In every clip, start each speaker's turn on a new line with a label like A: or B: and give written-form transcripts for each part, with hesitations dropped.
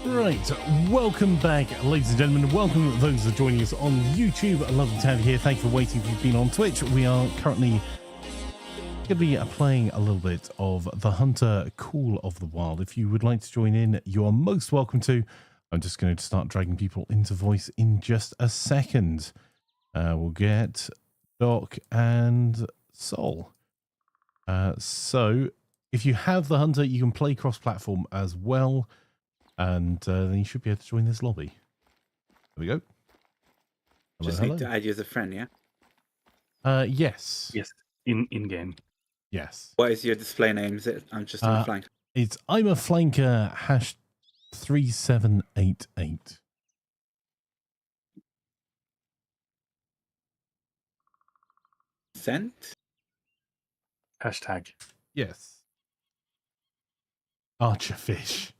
A: Right, welcome back, ladies and gentlemen. Welcome to those that are joining us on YouTube. Lovely to have you here. Thank you for waiting. If you've been on Twitch, we are currently going to be playing a little bit of theHunter Call of the Wild. If you would like to join in, you are most welcome to. I'm just going to start dragging people into voice in just a second. We'll get Doc and Sol. So if you have theHunter, you can play cross-platform as well. And then you should be able to join this lobby. There we go. Hello,
B: Just need to add you as a friend, yeah?
A: Yes.
C: Yes, in game.
A: Yes.
B: What is your display name? Is it? I'm just Imaflanker.
A: It's Imaflanker #3788.
B: Sent?
C: Hashtag.
A: Yes. Archerfish.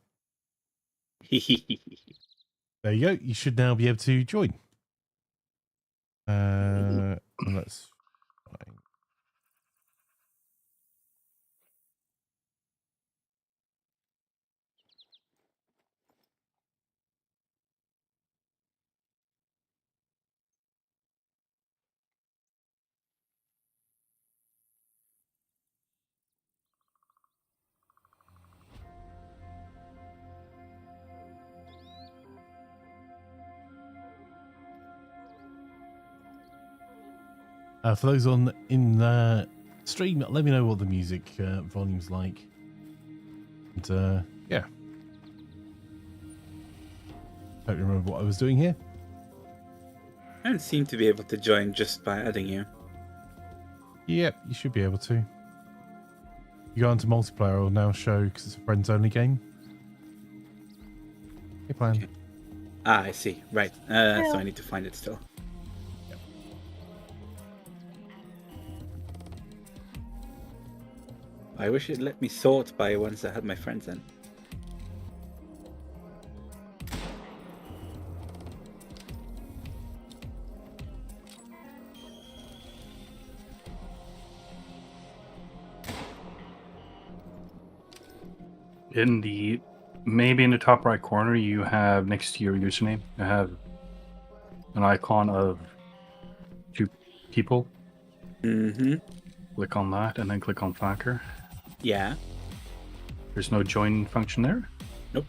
A: There you go. You should now be able to join. And that's fine. For those in the stream, let me know what the music volume's like. And yeah. Don't remember what I was doing here.
B: I don't seem to be able to join just by adding you.
A: Yep, you should be able to. You go into multiplayer, it'll now show because it's a friends only game. Hey, plan.
B: Okay. Ah, I see. Right. So I need to find it still.
A: Yep.
B: I wish it let me sort by ones that had my friends in.
C: Maybe in the top right corner, you have next to your username, you have an icon of two people.
B: Mm-hmm.
C: Click on that and then click on Flanker.
B: Yeah.
C: There's no join function there.
B: Nope.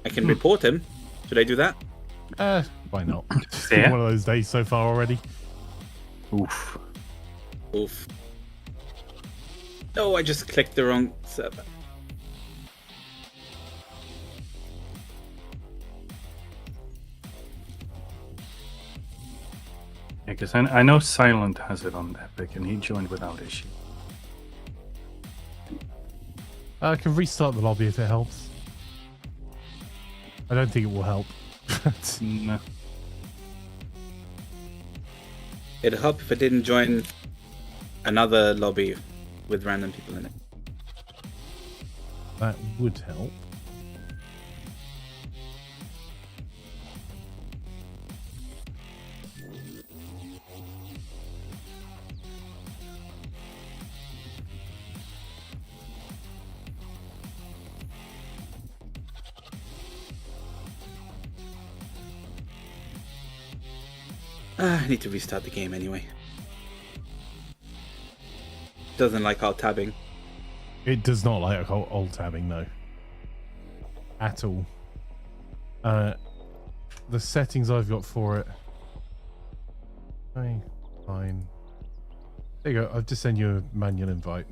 B: I can report him. Should I do that?
A: Why not? It's
C: Yeah.
A: been one of those days so far already.
C: Oof.
B: Oof. No, I just clicked the wrong server.
C: Yeah, because I know Silent has it on Epic and he joined without issue.
A: I can restart the lobby if it helps. I don't think it will help.
C: No.
B: It'd help if I didn't join another lobby with random people in it.
A: That would help.
B: I need to restart the game anyway. Doesn't like alt tabbing.
A: It does not like alt tabbing, no. At all. The settings I've got for it. Okay, fine. There you go. I've just sent you a manual invite.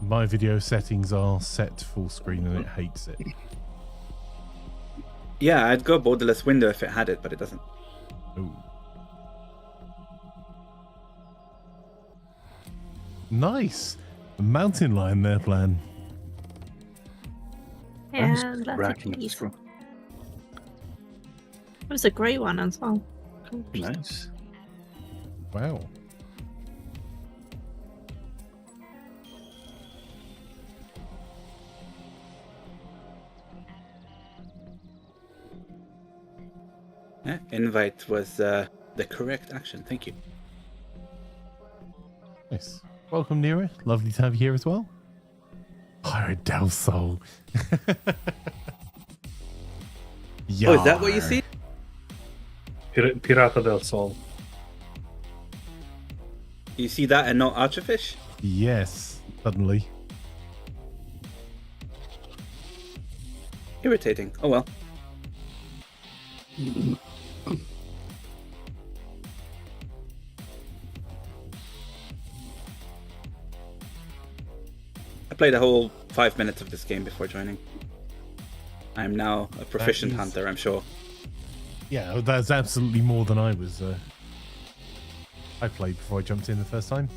A: My video settings are set full screen and it hates it.
B: Yeah, I'd go borderless window if it had it, but it doesn't.
A: Ooh. Nice. A mountain lion there, plan.
C: I'm just
D: Yeah, that's a
C: racking up
D: piece.
C: scroll.
D: There's a grey one as well.
C: Nice.
A: Wow.
B: Yeah, invite was the correct action. Thank you.
A: Nice. Welcome, Nira. Lovely to have you here as well. Pirate Del Sol.
B: Oh, is that what you see?
C: Pirata del Sol.
B: You see that and not Archerfish?
A: Yes, suddenly.
B: Irritating. Oh well. I played a whole 5 minutes of this game before joining. I am now a proficient hunter, I'm sure.
A: Yeah, that's absolutely more than I was. I played before I jumped in the first time.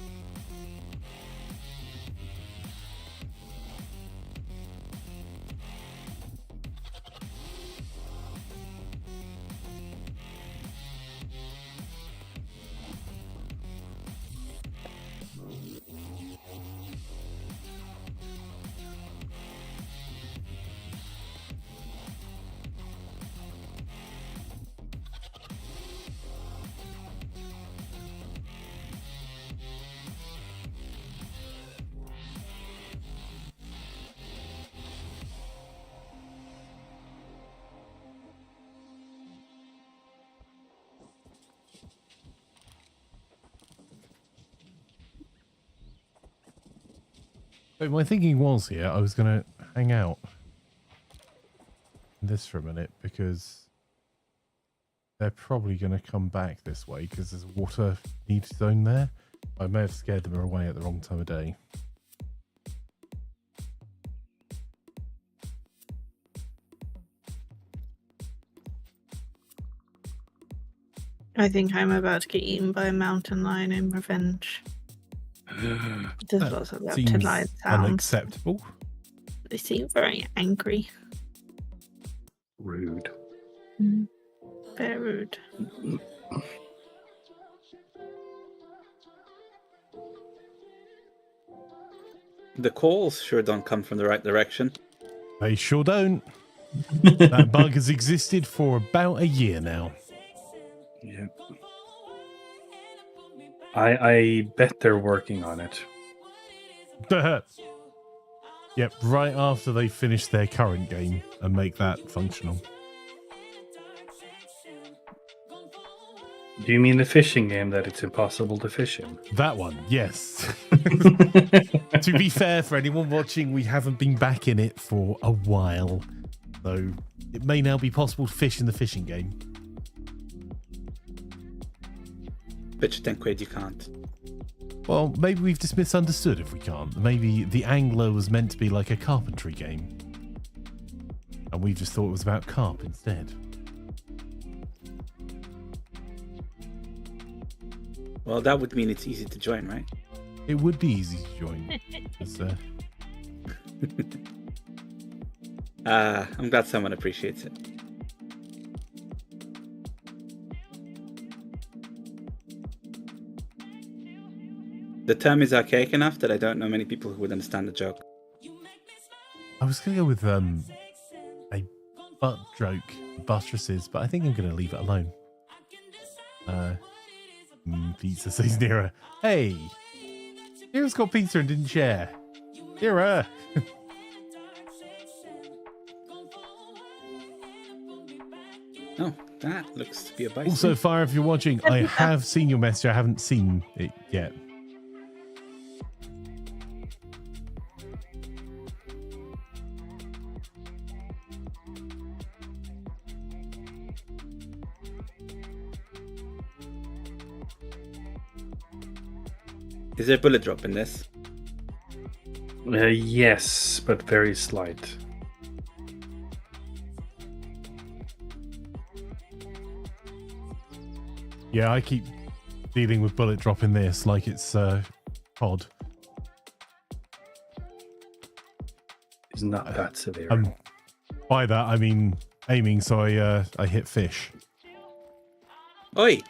A: So my thinking was here, I was going to hang out in this for a minute because they're probably going to come back this way because there's a water need zone there. I may have scared them away at the wrong time of day.
D: I think I'm about to get eaten by a mountain lion in revenge. There's lots of mountain lion sounds.
A: Unacceptable.
D: They seem very angry.
C: Rude.
D: Very rude.
B: The calls sure don't come from the right direction.
A: They sure don't. That bug has existed for about a year now.
C: Yeah. I bet they're working on it.
A: Yep, right after they finish their current game and make that functional.
C: Do you mean the fishing game that it's impossible to fish in?
A: That one, yes. To be fair, for anyone watching, we haven't been back in it for a while. So it may now be possible to fish in the fishing game.
B: Bet you 10 quid you can't.
A: Well, maybe we've just misunderstood if we can't. Maybe the Angler was meant to be like a carpentry game. And we just thought it was about carp instead.
B: Well, that would mean it's easy to join, right?
A: It would be easy to join.
B: I'm glad someone appreciates it. The term is archaic enough that I don't know many people who would understand the joke.
A: I was going to go with a butt joke, buttresses, but I think I'm going to leave it alone. Pizza says Nira. Hey, Nira's got pizza and didn't share. Nira.
B: Oh, that looks to be a bison.
A: Also, Fire, if you're watching, I have seen your message. I haven't seen it yet.
B: Is there a bullet drop in this?
C: Yes, but very slight.
A: Yeah, I keep dealing with bullet drop in this like it's COD.
C: It's not that severe.
A: By that, I mean aiming, so I hit fish.
B: Oi!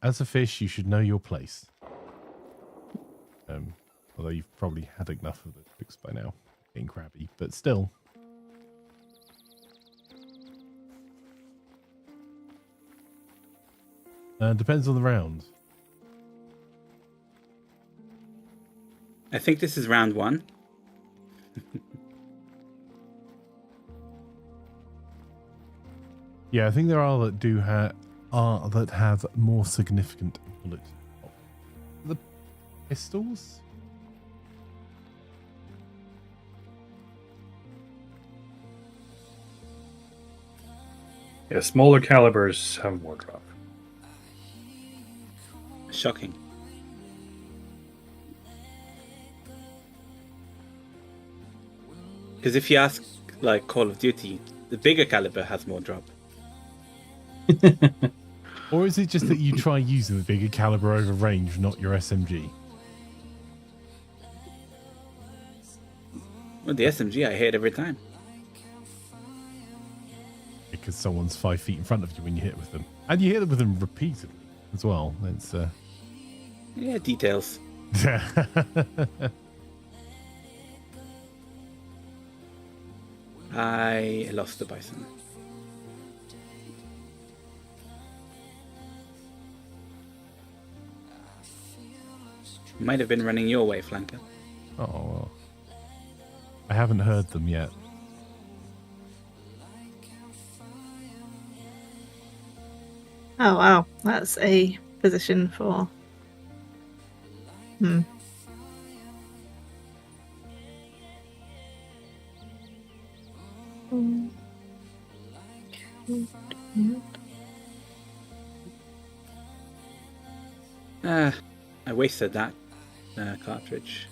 A: As a fish, you should know your place. Although you've probably had enough of the jokes by now, being crabby, but still. Depends on the round.
B: I think this is round 1.
A: Yeah, I think there are that that have more significant bullets. The pistols?
C: Yeah, smaller calibers have more drop.
B: Shocking. Because if you ask, like, Call of Duty, the bigger caliber has more drop.
A: Or is it just that you try using the bigger caliber over range, not your SMG?
B: Well, the SMG I hit every time.
A: Because someone's 5 feet in front of you when you hit with them. And you hit with them repeatedly as well. It's
B: Yeah, details. I lost the bison. Might have been running your way, Flanker.
A: Oh, well. I haven't heard them yet.
D: Oh wow, that's a position for.
B: I wasted that cartridge.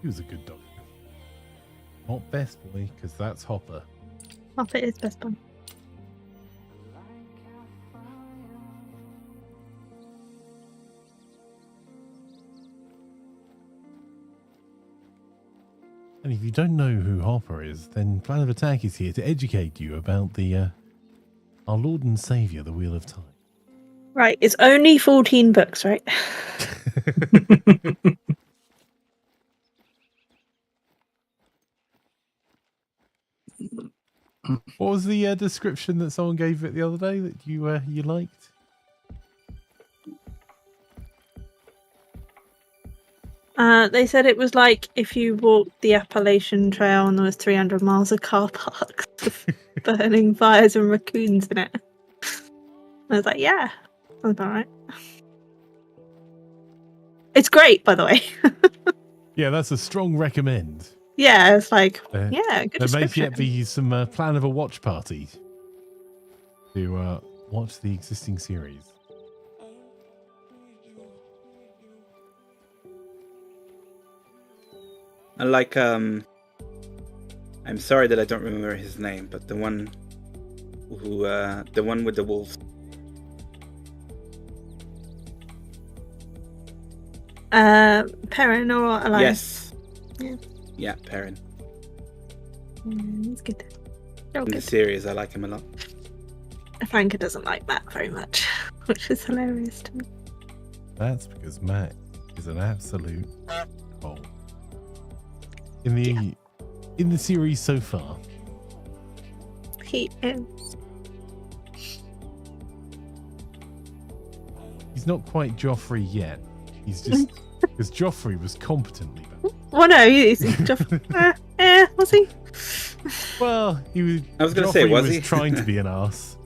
A: He was a good dog. Not best boy, because that's Hopper.
D: Hopper is best boy.
A: And if you don't know who Hopper is, then Plan of Attack is here to educate you about the our Lord and Savior, the Wheel of Time.
D: Right, it's only 14 books, right?
A: What was the description that someone gave it the other day that you liked?
D: They said it was like if you walked the Appalachian Trail and there was 300 miles of car parks with burning fires and raccoons in it. I was like, yeah, sounds about right. It's great, by the way.
A: Yeah, that's a strong recommend.
D: Yeah, it's like,
A: yeah,
D: good
A: there may
D: description.
A: yet be some plan of a watch party to watch the existing series.
B: I like, I'm sorry that I don't remember his name, but the one who, the one with the wolves.
D: Perrin or Alliance?
B: Yes. Yeah, Perrin.
D: He's good. They're all
B: In the
D: good.
B: series, I like him a lot.
D: Flanker doesn't like Matt very much, which is hilarious to me.
A: That's because Matt is an absolute hole. In the series so far,
D: He is.
A: he's not quite Joffrey yet. He's just because Joffrey was competently bad.
D: Well, no, he's just. Was he?
A: Well, he was.
B: I was going to
A: Joffrey
B: say, was he?
A: trying to be an ass.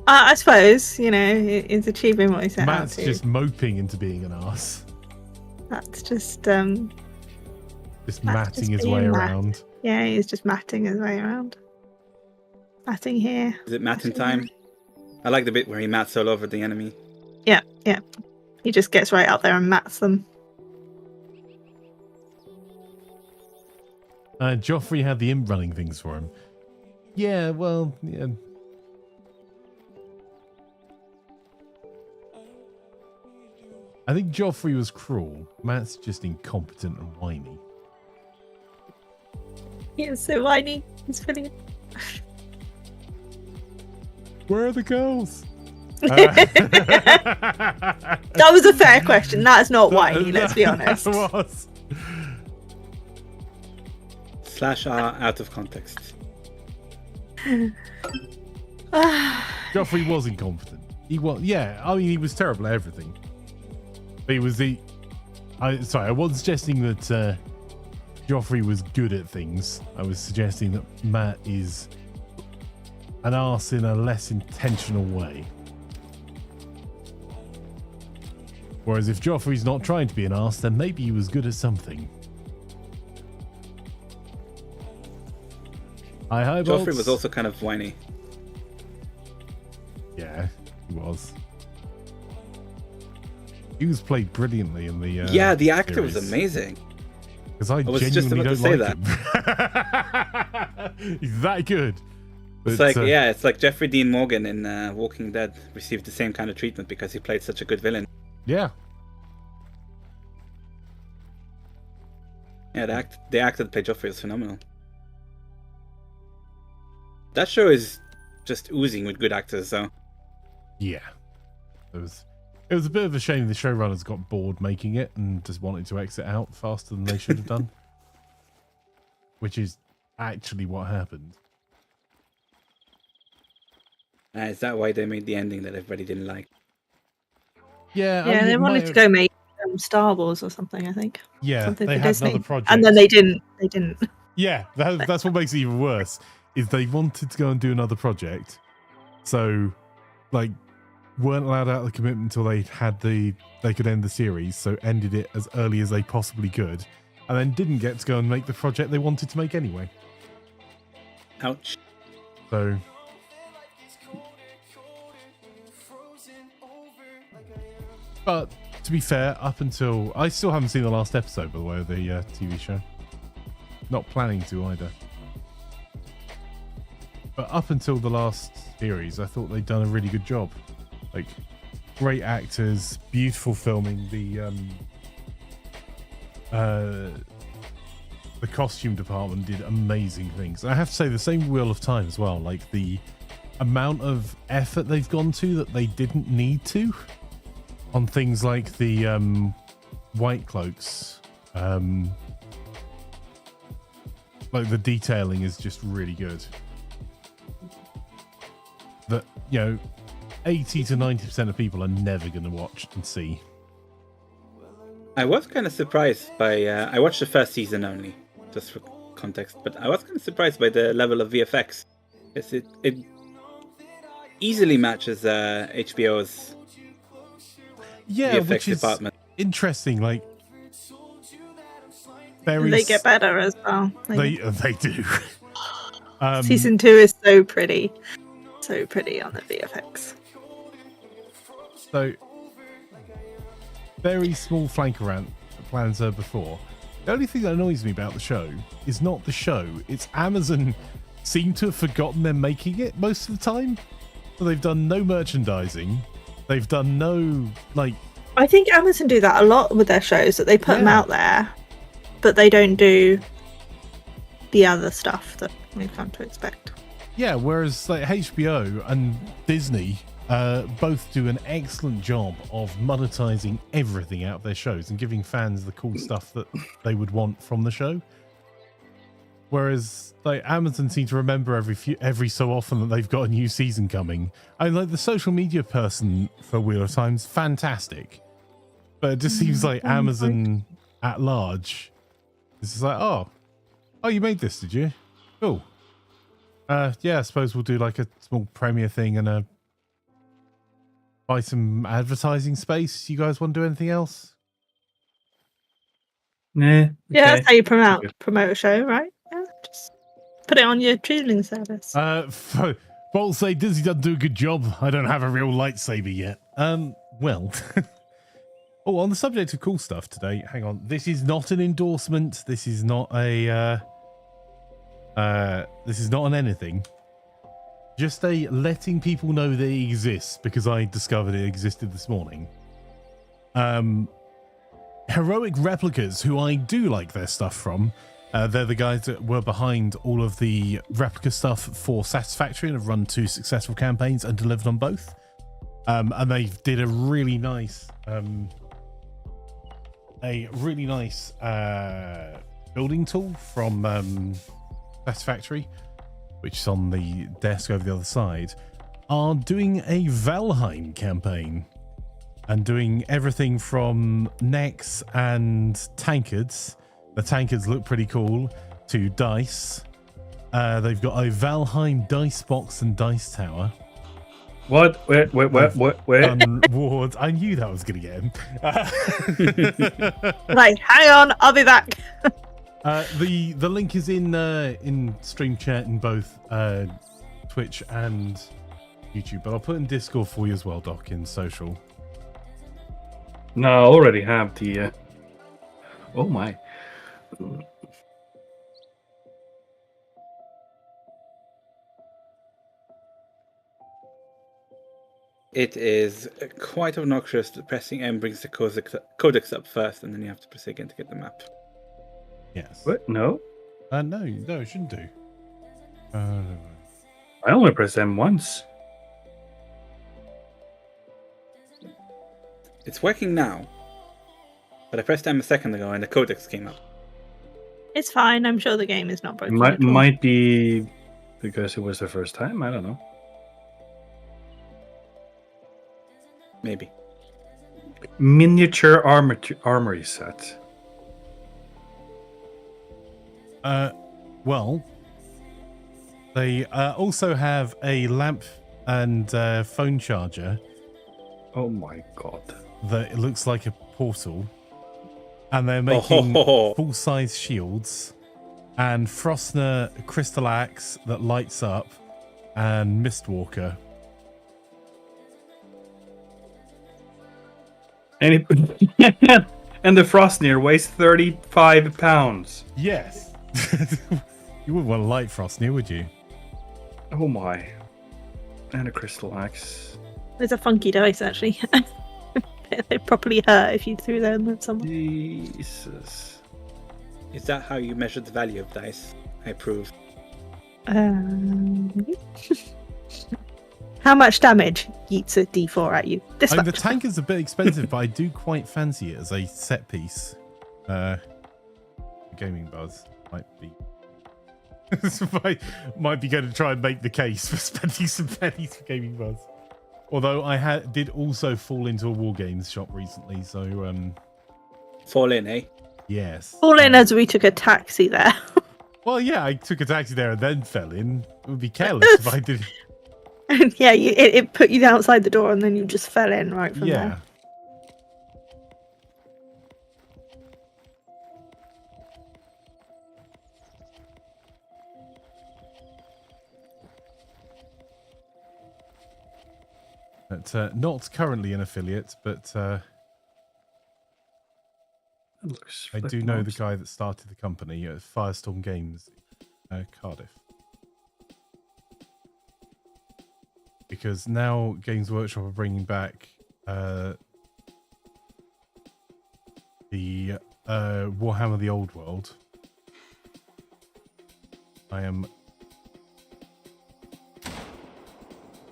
D: I suppose, you know, he's achieving what he set
A: Matt's
D: out to.
A: just moping into being an ass.
D: That's just,
A: Just
D: Matt's
A: matting
D: just
A: his
D: being
A: way
D: Matt.
A: around.
D: yeah, he's just matting his way around. Matting here.
B: Is it Matt in
D: matting
B: time? I like the bit where he mats all over the enemy.
D: there. Yeah. He just gets right out there and mats them.
A: Joffrey had the imp running things for him. Yeah, well, yeah. I think Joffrey was cruel. Matt's just incompetent and whiny.
D: He is so whiny. He's brilliant.
A: Where are the girls?
D: That was a fair question. That's not whiny, let's be honest.
A: That was.
B: /R out of context.
A: Joffrey was incompetent. He was, yeah. I mean, he was terrible at everything. But he was I wasn't suggesting that Joffrey was good at things. I was suggesting that Matt is an arse in a less intentional way. Whereas if Joffrey's not trying to be an arse, then maybe he was good at something. Hi,
B: Joffrey was also kind of whiny.
A: Yeah, he was. He was played brilliantly in the
B: yeah, the actor
A: series.
B: was amazing.
A: Because I
B: was just
A: genuinely
B: about to
A: don't
B: say
A: like him. He's that good.
B: It's
A: But,
B: like it's like Jeffrey Dean Morgan in Walking Dead received the same kind of treatment because he played such a good villain.
A: Yeah.
B: Yeah, the actor that played Joffrey was phenomenal. That show is just oozing with good actors, so.
A: Yeah. It was a bit of a shame the showrunners got bored making it and just wanted to exit out faster than they should have done. Which is actually what happened.
B: Is that why they made the ending that everybody didn't like?
A: Yeah.
D: Yeah, they wanted to go make Star Wars or something, I think.
A: Yeah,
D: something
A: they
D: for
A: had
D: Disney.
A: another project.
D: And then they didn't.
A: Yeah, that's what makes it even worse. Is they wanted to go and do another project, so like weren't allowed out of the commitment until they could end the series, so ended it as early as they possibly could, and then didn't get to go and make the project they wanted to make anyway.
B: Ouch.
A: So but to be fair, up until I still haven't seen the last episode, by the way, of the TV show. Not planning to either. But up until the last series, I thought they'd done a really good job. Like, great actors, beautiful filming, the costume department did amazing things. I have to say, the same Wheel of Time as well. Like, the amount of effort they've gone to that they didn't need to on things like the white cloaks. Like, the detailing is just really good. That, 80 to 90% of people are never going to watch and see.
B: I was kind of surprised by. I watched the first season only, just for context, but I was kind of surprised by the level of VFX. It easily matches HBO's VFX
A: which is
B: department.
A: interesting. Like,
D: They get better as well.
A: They do.
D: Season 2 is so pretty. So pretty on the VFX.
A: So, very small flank around plans her before. The only thing that annoys me about the show is not the show. It's Amazon seem to have forgotten they're making it most of the time. So they've done no merchandising. They've done no, like...
D: I think Amazon do that a lot with their shows, that they put them out there, but they don't do the other stuff that we've come to expect.
A: Yeah, whereas like HBO and Disney both do an excellent job of monetizing everything out of their shows and giving fans the cool stuff that they would want from the show. Whereas like Amazon seem to remember every so often that they've got a new season coming. I mean, like the social media person for Wheel of Time's fantastic, but it just seems like Amazon at large is just like, oh, you made this, did you? Cool. Yeah, I suppose we'll do like a small premiere thing and buy some advertising space. You guys want to do anything else?
C: Nah.
D: Yeah, that's how you promote a show, right? Yeah, just put it on your streaming service.
A: Bolt say Disney doesn't do a good job. I don't have a real lightsaber yet. Well. Oh, on the subject of cool stuff today, hang on. This is not an endorsement. This is not a this is not an anything. Just a letting people know that it exists because I discovered it existed this morning. Heroic Replicas, who I do like their stuff from. They're the guys that were behind all of the replica stuff for Satisfactory and have run 2 successful campaigns and delivered on both. And they did a really nice building tool from Satisfactory, which is on the desk over the other side, are doing a Valheim campaign and doing everything from necks and tankards. The tankards look pretty cool, to dice. They've got a Valheim dice box and dice tower.
C: What? Wait.
A: Wards. I knew that was going to get him.
D: Right, hang on, I'll be back.
A: The link is in stream chat in both Twitch and YouTube, but I'll put in Discord for you as well, Doc, in social.
C: No, I already have the. Oh my.
B: It is quite obnoxious that pressing M brings the codex up first, and then you have to press again to get the map.
A: Yes.
C: What? No.
A: No, it shouldn't do.
C: I only pressed M once.
B: It's working now, but I pressed M a second ago, and the codex came up.
D: It's fine. I'm sure the game is not broken.
C: Might be because it was the first time. I don't know.
B: Maybe.
C: Miniature armory set.
A: Well, they also have a lamp and phone charger.
C: Oh my god.
A: That it looks like a portal. And they're making full-size shields and Frostner crystal axe that lights up and Mistwalker.
C: And and the Frostnir weighs 35 pounds.
A: Yes. You wouldn't want a light Frostnir, would you?
C: Oh my. And a crystal axe.
D: There's a funky dice, actually. They'd probably hurt if you threw them at someone.
C: Jesus.
B: Is that how you measure the value of dice? I approve.
D: How much damage yeets a D4 at you? This
A: The
D: much.
A: tank is a bit expensive, but I do quite fancy it as a set piece. Gaming Buzz might be might be going to try and make the case for spending some pennies for Gaming Buzz. Although I did also fall into a War Games shop recently, so
B: Fall in, eh?
A: yes.
D: All in as we took a taxi there.
A: Well, yeah, I took a taxi there and then fell in. It would be careless if I did.
D: And yeah, it put you outside the door and then you just fell in right from
A: Yeah.
D: there.
A: But, not currently an affiliate, but I do know the guy that started the company at Firestorm Games, Cardiff. Because now Games Workshop are bringing back the Warhammer the Old World. I am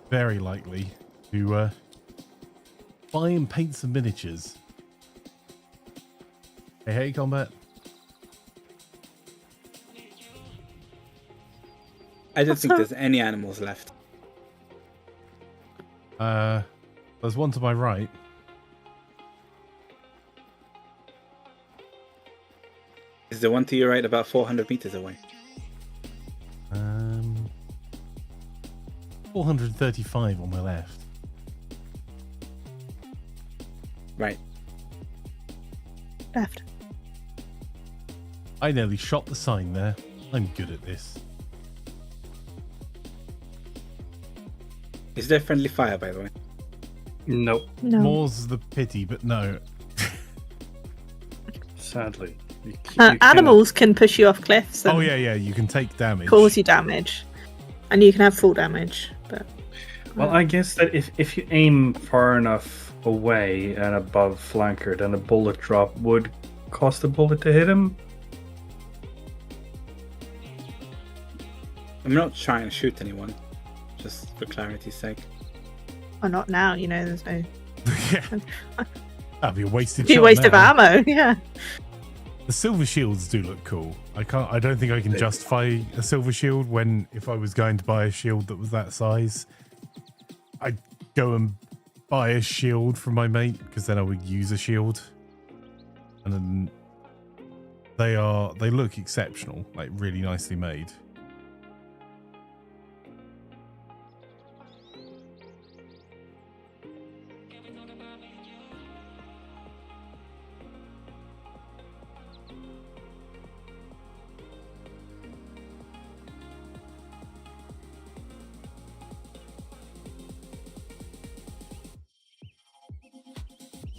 A: very likely to buy and paint some miniatures. Hey, Combat.
B: I don't think there's any animals left.
A: There's one to my right.
B: Is the one to your right about 400 meters away?
A: 435 on my left.
B: Right.
D: Left.
A: I nearly shot the sign there. I'm good at this.
B: Is there friendly fire, by the way?
C: Nope.
D: No.
A: More's the pity, but no.
C: Sadly. You
D: Animals can push you off cliffs and
A: Oh, yeah, you can take damage.
D: cause you damage. And you can have full damage. But
C: Well, I guess that if you aim far enough away and above flanker, then a bullet drop would cost a bullet to hit him.
B: I'm not trying to shoot anyone, just for clarity's sake.
D: Well, not now. There's no
A: Yeah. That'd be a wasted
D: waste of
A: now.
D: ammo. Yeah.
A: The silver shields do look cool. I don't think I can justify a silver shield when, if I was going to buy a shield that was that size, I'd go and buy a shield from my mate, because then I would use a shield. And then they look exceptional, like really nicely made.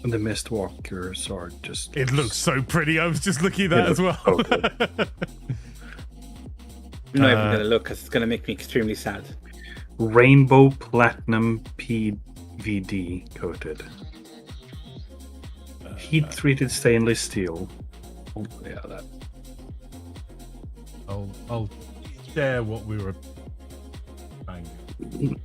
C: And the Mistwalkers are just...
A: It looks so pretty. I was just looking at that as well.
C: so good.
B: I'm not even going to look because it's going to make me extremely sad.
C: Rainbow Platinum PVD coated. Heat treated stainless steel. Oh, yeah, that.
A: I'll share what we were banging.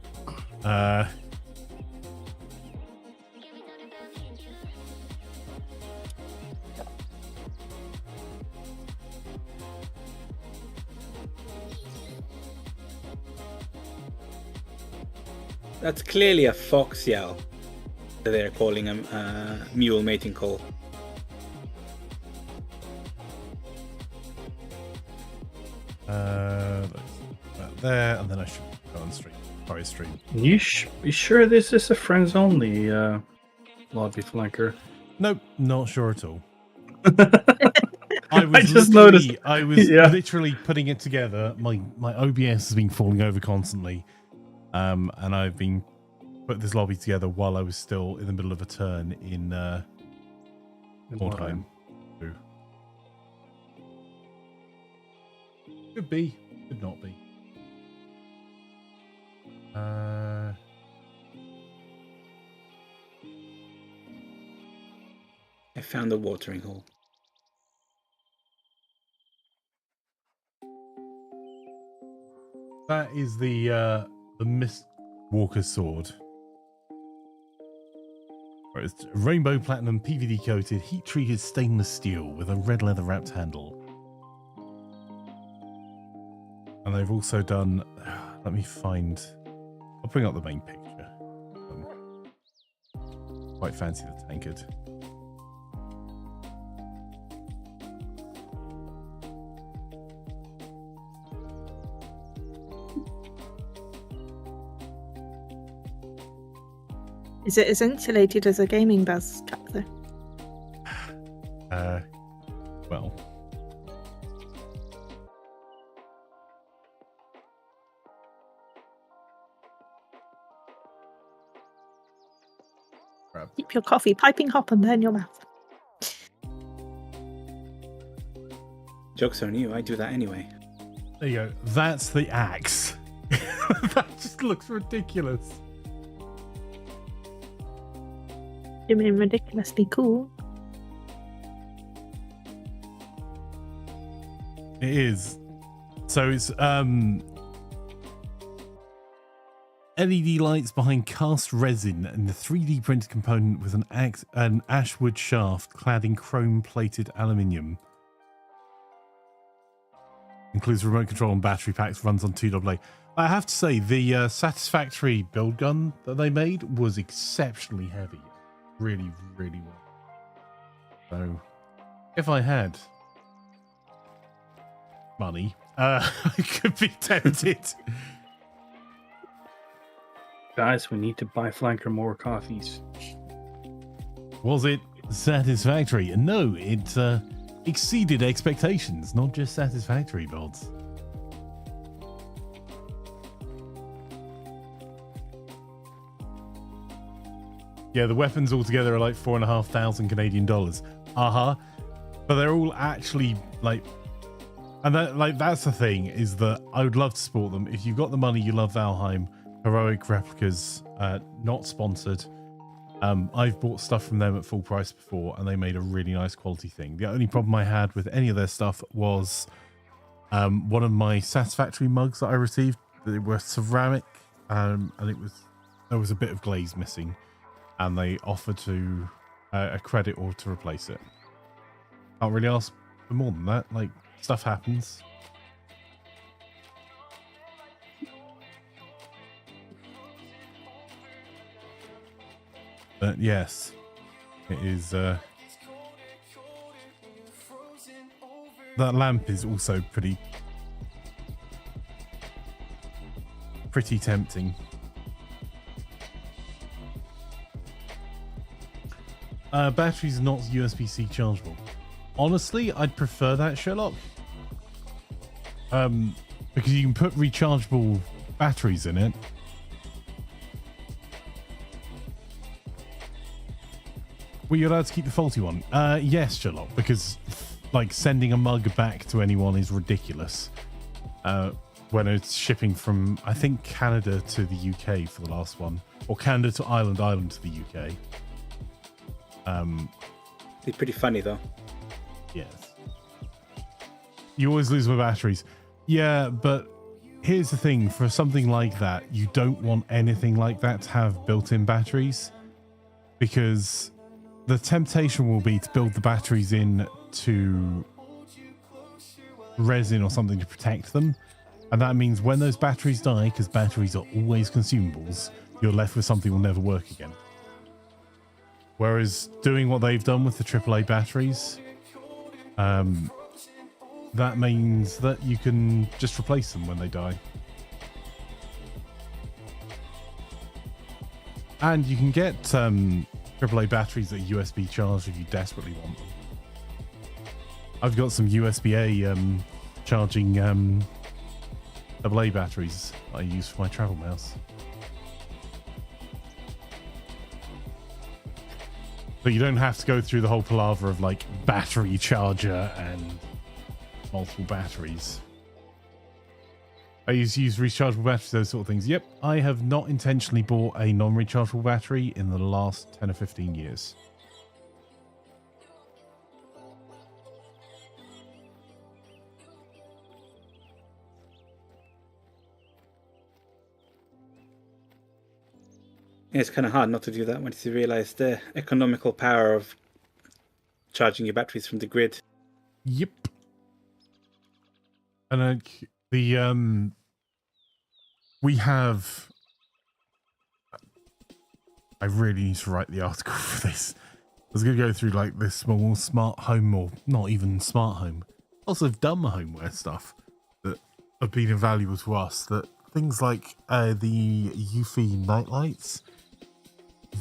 B: That's clearly a fox yell that they're calling a mule mating call.
A: There, and then I should go on stream. Sorry, stream.
C: You sure this is a friends only lobby flanker?
A: Nope, not sure at all.
C: I just noticed.
A: I was literally putting it together. My OBS has been falling over constantly, and I've been put this lobby together while I was still in the middle of a turn in Mordheim. Could be, could not be.
B: I found a watering hole.
A: That is the Mistwalker sword. Right, it's rainbow platinum PVD coated, heat treated stainless steel with a red leather wrapped handle. And they've also done. Let me find. I'll bring up the main picture. Quite fancy the tankard.
D: Is it as insulated as a gaming buzz cap, though?
A: Well.
D: Keep your coffee piping hot and burn your mouth.
B: Joke's on you, I do that anyway.
A: There you go. That's the axe. That just looks ridiculous.
D: You mean ridiculously cool?
A: It is. So it's LED lights behind cast resin and the 3D printed component with an ashwood shaft clad in chrome-plated aluminium. Includes remote control and battery packs, runs on 2AA. I have to say, the Satisfactory build gun that they made was exceptionally heavy. Really, really well. So, if I had money, I could be tempted.
C: Guys, we need to buy flanker more coffees.
A: Was it satisfactory? No, it exceeded expectations, not just satisfactory builds. Yeah, the weapons altogether are like 4,500 Canadian dollars. But they're all actually like, and that, like, that's the thing, is that I would love to support them. If you've got the money, you love Valheim, Heroic Replicas, not sponsored. I've bought stuff from them at full price before, and they made a really nice quality thing. The only problem I had with any of their stuff was one of my Satisfactory mugs that I received. They were ceramic, and there was a bit of glaze missing, and they offered to a credit or to replace it. Can't really ask for more than that. Like, stuff happens. But yes, it is. That lamp is also pretty tempting. Batteries not USB-C chargeable. Honestly, I'd prefer that, Sherlock. Because you can put rechargeable batteries in it. Were you allowed to keep the faulty one? Yes, Sherlock, because like sending a mug back to anyone is ridiculous. When it's shipping from, I think, Canada to the UK for the last one, or Canada to Ireland, Ireland to the UK.
B: Be pretty funny though.
A: Yes. You always lose my batteries. Yeah, but here's the thing. For something like that, you don't want anything like that to have built-in batteries, because the temptation will be to build the batteries in to resin or something to protect them. And that means when those batteries die, because batteries are always consumables, you're left with something that will never work again. Whereas doing what they've done with the AAA batteries, that means that you can just replace them when they die. And you can get AAA batteries that are USB charged if you desperately want them. I've got some USB-A charging AA batteries that I use for my travel mouse. But you don't have to go through the whole palaver of like battery charger and multiple batteries. I use rechargeable batteries, those sort of things. Yep, I have not intentionally bought a non-rechargeable battery in the last 10 or 15 years.
B: It's kind of hard not to do that once you realize the economical power of charging your batteries from the grid.
A: Yep. And we have. I really need to write the article for this. I was going to go through like this small smart home, or not even smart home, also dumb homeware stuff that have been invaluable to us. That things like the Eufy nightlights,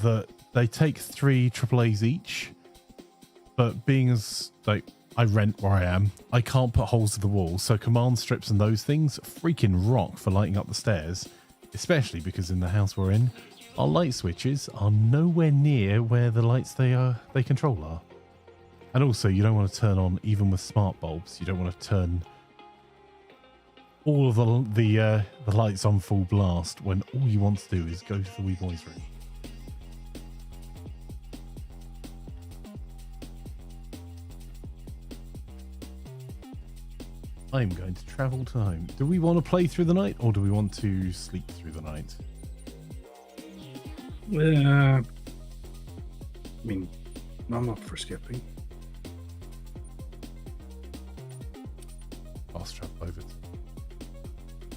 A: that they take 3 AAAs each, but being as like I rent where I am, I can't put holes in the wall, so command strips and those things freaking rock for lighting up the stairs, especially because in the house we're in, our light switches are nowhere near where the lights they control are. And also, you don't want to turn on, even with smart bulbs, you don't want to turn all of the lights on full blast when all you want to do is go to the wee boy's room. I'm going to travel to home. Do we want to play through the night, or do we want to sleep through the night?
C: I mean, I'm up for skipping.
A: Fast travel over to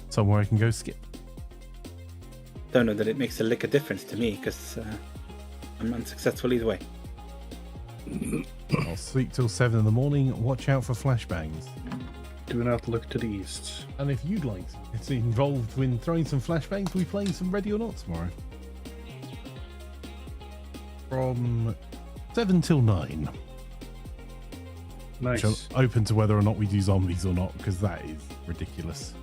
A: somewhere I can go skip.
B: Don't know that it makes a lick of difference to me, because I'm unsuccessful either way.
A: I'll sleep till 7 in the morning. Watch out for flashbangs.
C: Do not look to the east.
A: And if you'd like to get involved in throwing some flashbangs, we'll be playing some Ready or Not tomorrow. From 7 till 9.
C: Nice.
A: Which I'm open to whether or not we do zombies or not, because that is ridiculous.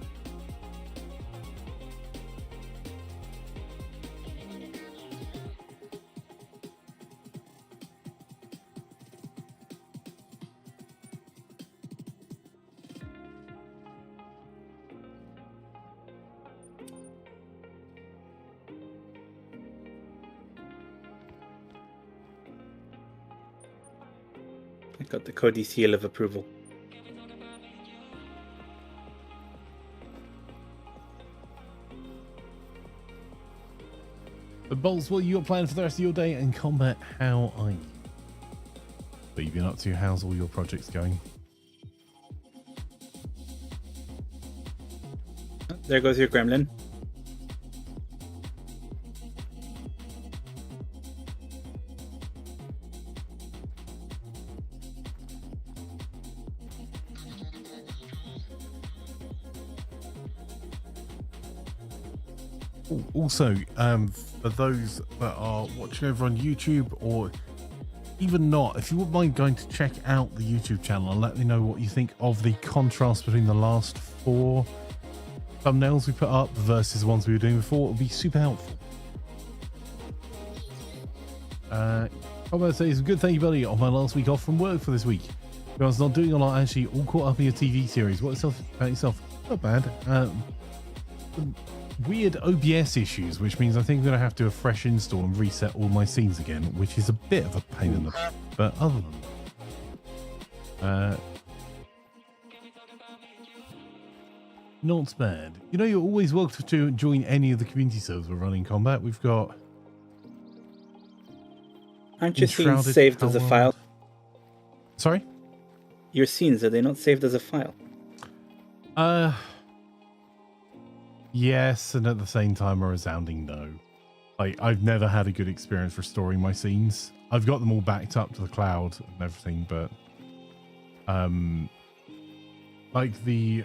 B: I got the Cody seal of approval.
A: But Bolts, what you got planned for the rest of your day and combat? How are you? What have you been up to? How's all your projects going?
B: There goes your gremlin.
A: Also, for those that are watching over on YouTube, or even not, if you wouldn't mind going to check out the YouTube channel and let me know what you think of the contrast between the last 4 thumbnails we put up versus the ones we were doing before, it would be super helpful. Combat says, good, thank you, buddy, on my last week off from work for this week. I was not doing a lot, actually, all caught up in your TV series. What about yourself? Not bad. Weird OBS issues, which means I think I'm going to have to do a fresh install and reset all my scenes again, which is a bit of a pain in the butt. But other than that, not bad. You know, you're always welcome to join any of the community servers we're running combat. We've got...
B: Aren't your scenes saved as a file?
A: Sorry?
B: Your scenes, are they not saved as a file?
A: Yes, and at the same time a resounding no. Like, I've never had a good experience restoring my scenes. I've got them all backed up to the cloud and everything, but like the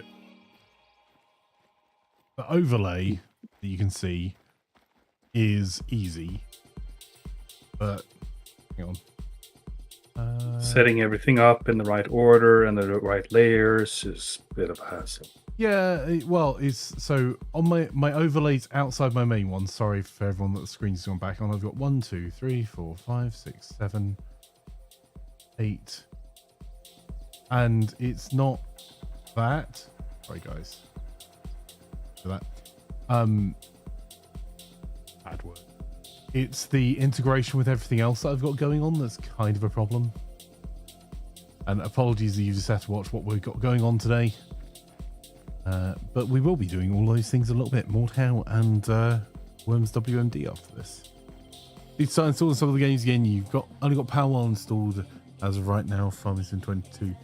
A: overlay that you can see is easy, but hang on.
C: Setting everything up in the right order and the right layers is a bit of a hassle.
A: Yeah, well, it's so on my overlays outside my main one. Sorry for everyone that the screen's gone back on. I've got 1, 2, 3, 4, 5, 6, 7, 8, and it's not that. Sorry, guys, for that. Bad word. It's the integration with everything else that I've got going on that's kind of a problem. And apologies that you just have to watch what we've got going on today. But we will be doing all those things a little bit. Mordhau and Worms WMD after this. Please start installing some of the games again. You've only got Powerwall installed as of right now. Farmington 22.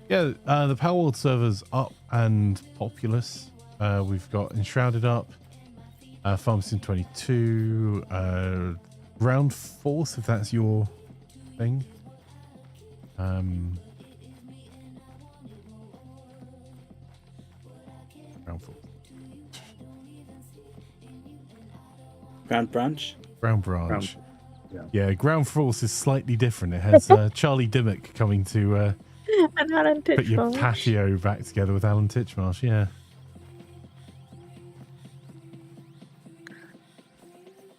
A: Yeah, the Powerwall server's up and populous. We've got Enshrouded up. Farmington 22. Ground Force, if that's your thing. Ground Force.
B: Ground Branch?
A: Ground Branch.
C: Yeah.
A: Ground Force is slightly different. It has Charlie Dimmock coming to
D: And Alan
A: put your
D: Titchmarsh.
A: patio back together with Alan Titchmarsh, yeah.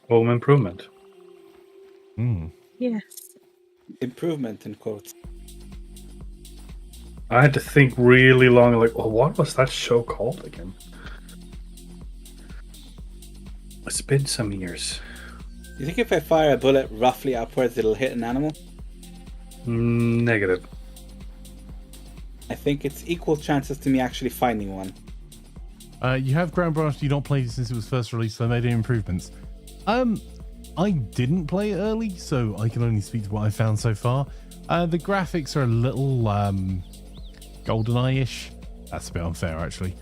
C: Home improvement.
D: Yes.
B: Improvement in quotes.
C: I had to think really long, like, well, what was that show called again? It's been some years.
B: You think if I fire a bullet roughly upwards, it'll hit an animal?
C: Negative.
B: I think it's equal chances to me actually finding one.
A: You have Ground Branch, you not played it since it was first released, so they made any improvements. I didn't play it early, so I can only speak to what I found so far. The graphics are a little GoldenEye-ish. That's a bit unfair, actually.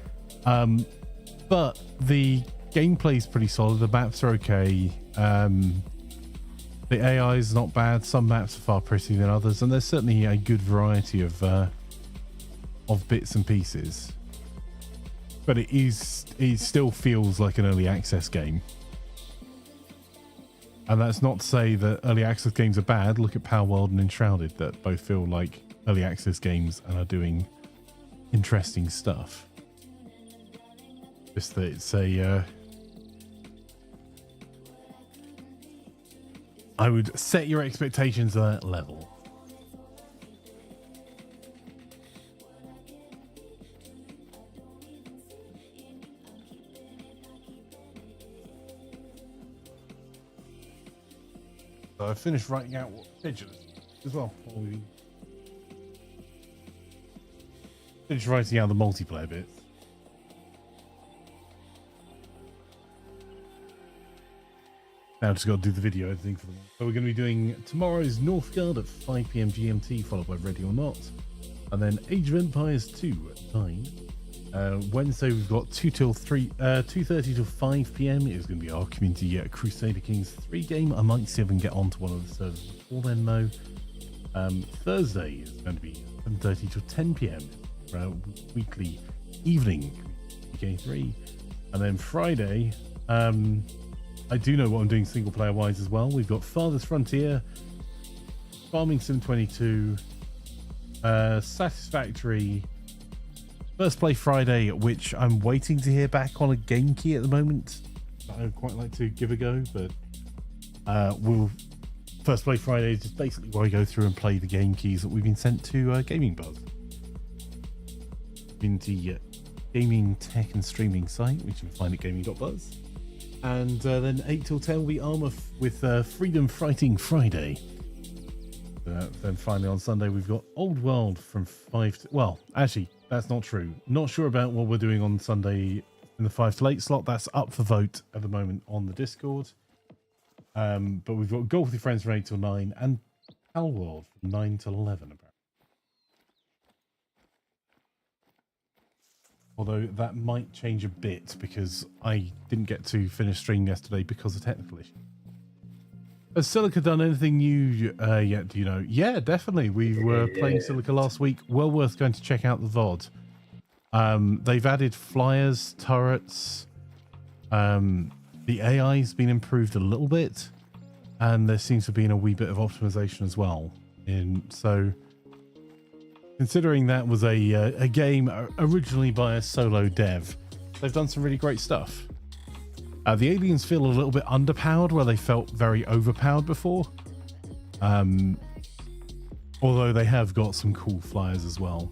A: But the gameplay is pretty solid. The maps are okay. The AI is not bad. Some maps are far prettier than others, and there's certainly a good variety of bits and pieces. But it still feels like an early access game. And that's not to say that early access games are bad. Look at Powerworld and Enshrouded, that both feel like early access games and are doing interesting stuff. Just that it's I would set your expectations at that level. So I finished writing out what pigeon is as well. Finish writing out the multiplayer bits. Now just got to do the video editing for them. So we're going to be doing tomorrow's Northgard at 5 p.m. GMT, followed by Ready or Not, and then Age of Empires 2 at 9. Wednesday we've got 2:30 till 5 p.m. It's going to be our community Crusader Kings 3 game. I might see if I can get onto one of the servers before then though. Thursday is going to be 7:30 till 10 p.m. for our weekly evening K3, and then Friday. I do know what I'm doing single player wise as well. We've got Farthest Frontier, Farming Sim 22, Satisfactory, First Play Friday, which I'm waiting to hear back on a game key at the moment. I'd quite like to give a go, but First Play Friday is just basically where I go through and play the game keys that we've been sent to Gaming Buzz. Into gaming tech and streaming site, which you can find at gaming.buzz. And then 8 till 10 will be Armour with Freedom Fighting Friday. Then finally on Sunday we've got Old World from 5 to... Well, actually, that's not true. Not sure about what we're doing on Sunday in the 5 to 8 slot. That's up for vote at the moment on the Discord. But we've got Golf with Your Friends from 8 till 9 and Pal World from 9 till 11 apparently. Although that might change a bit because I didn't get to finish stream yesterday because of technical issues. Has Silica done anything new yet? Do you know? Yeah, definitely. We were playing Silica last week. Well worth going to check out the VOD. They've added flyers, turrets. The AI's been improved a little bit. And there seems to be a wee bit of optimization as well. So... Considering that was a game originally by a solo dev, they've done some really great stuff. The aliens feel a little bit underpowered where they felt very overpowered before. Although they have got some cool flyers as well.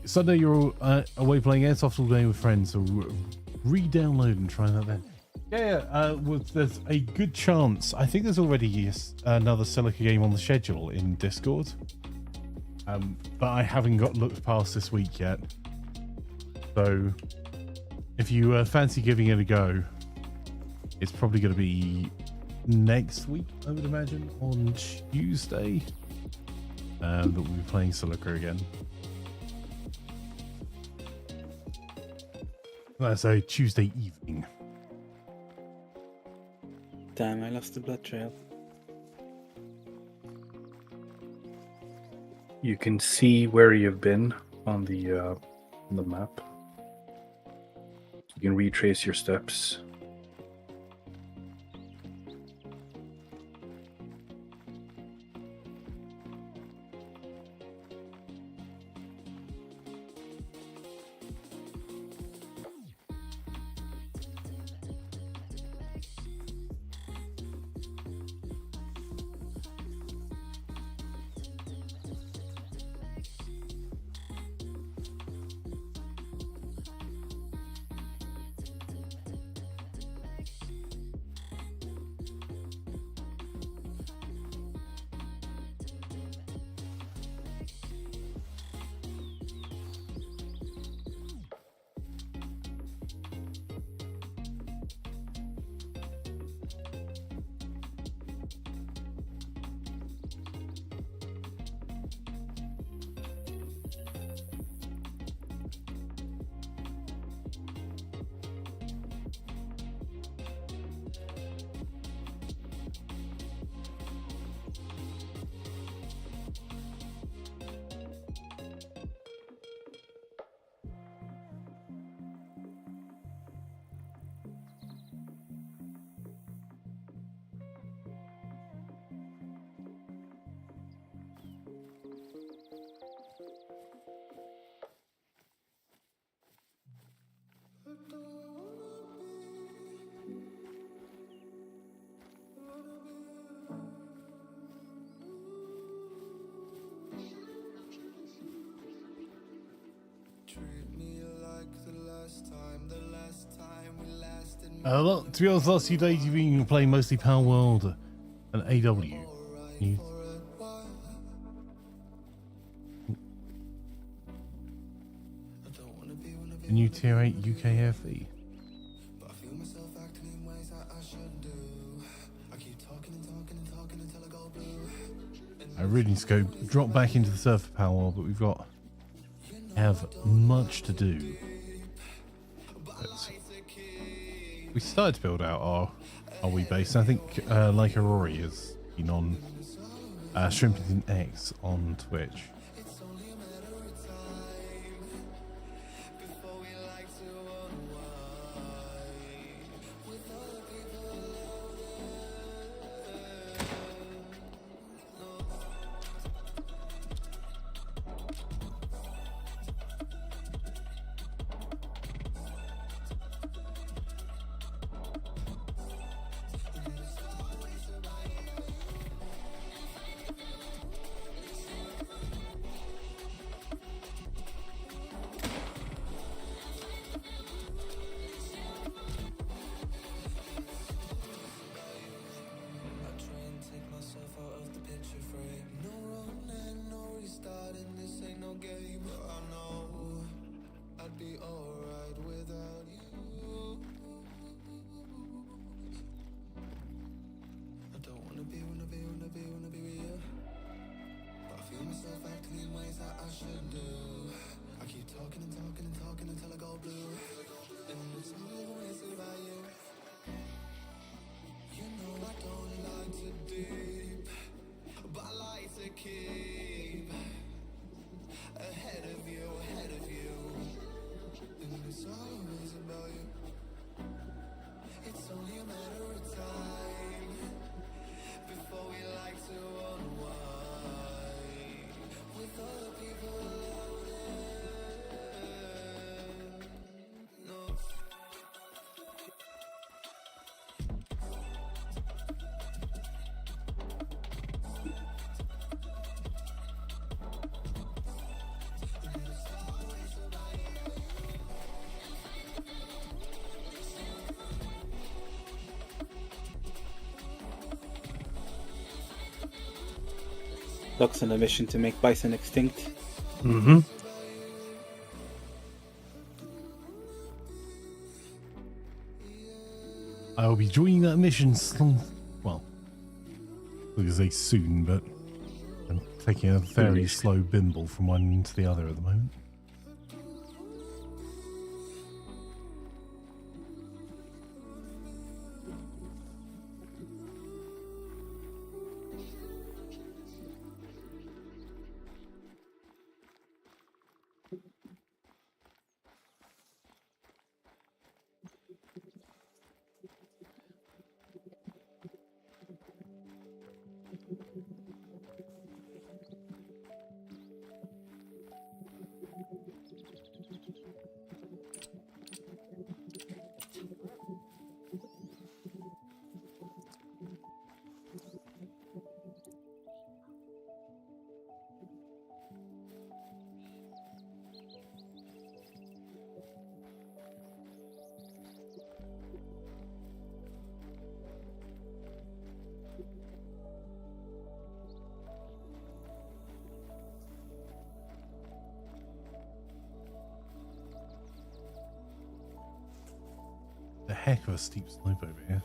A: Sunday you're all, away playing Airsoft all day with friends, so re-download and try that then. Well, there's a good chance. I think there's already another Silica game on the schedule in Discord, but I haven't looked past this week yet. So if you fancy giving it a go, it's probably going to be next week, I would imagine, on Tuesday, that we'll be playing Silica again. That's a Tuesday evening.
B: Damn, I lost the blood trail.
C: You can see where you've been on the map. You can retrace your steps.
A: To be honest, last few days you've been playing mostly Power World and AW. You... The new Tier 8 UKFE. I really need to go drop back into the surf Power World, but have much to do. But we started to build out our wee base. I think like Aurori has been on Shrimpington X on Twitch.
B: Locke's on a mission to make bison extinct.
C: Mm-hmm.
A: I will be joining that mission well, I was gonna say soon, but I'm taking a very slow bimble from one to the other at the moment. The heck of a steep slope over here.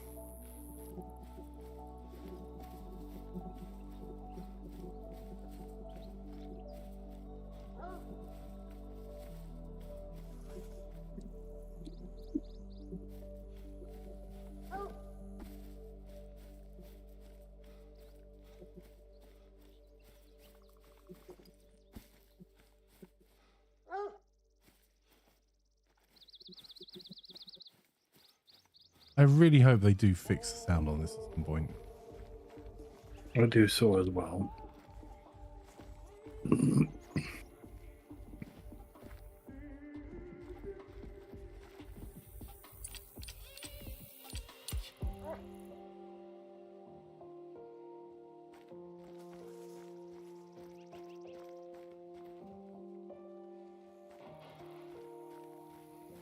A: I really hope they do fix the sound on this at some point.
C: I do so as well.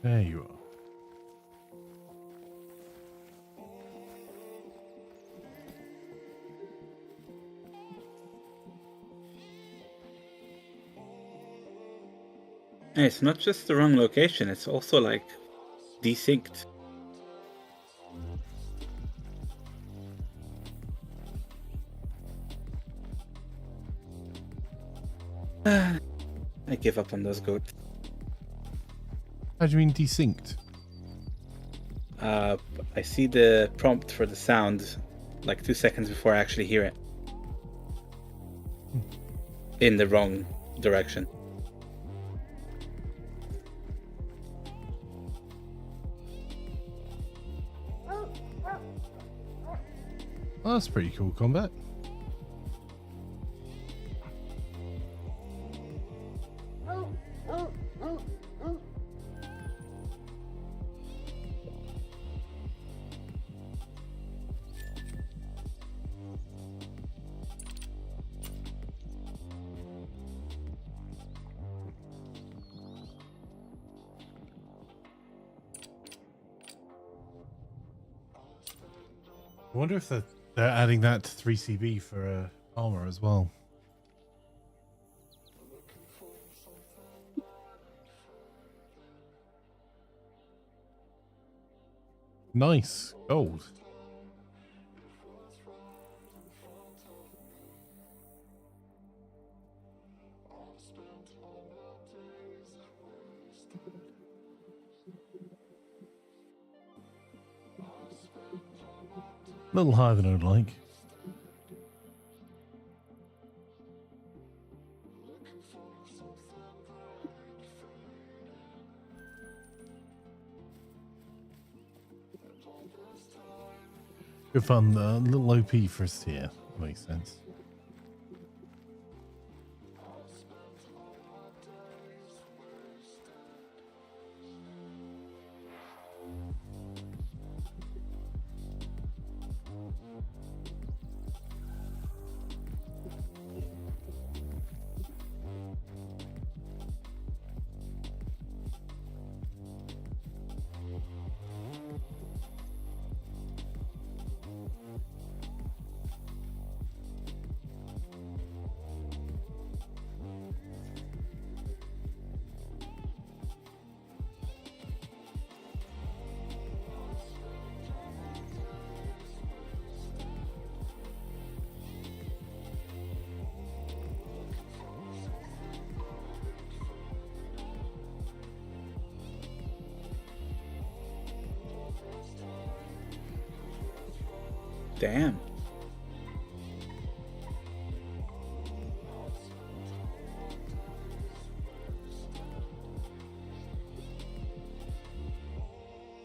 A: There you are.
B: And it's not just the wrong location, it's also like desynced. I give up on those goats.
A: How do you mean desynced?
B: I see the prompt for the sound like 2 seconds before I actually hear it. In the wrong direction.
A: Oh, that's pretty cool combat. I wonder if they're adding that to 3CB for armor as well. Nice gold. A little higher than I'd like. Good fun, a little OP first here. Makes sense.
B: Damn.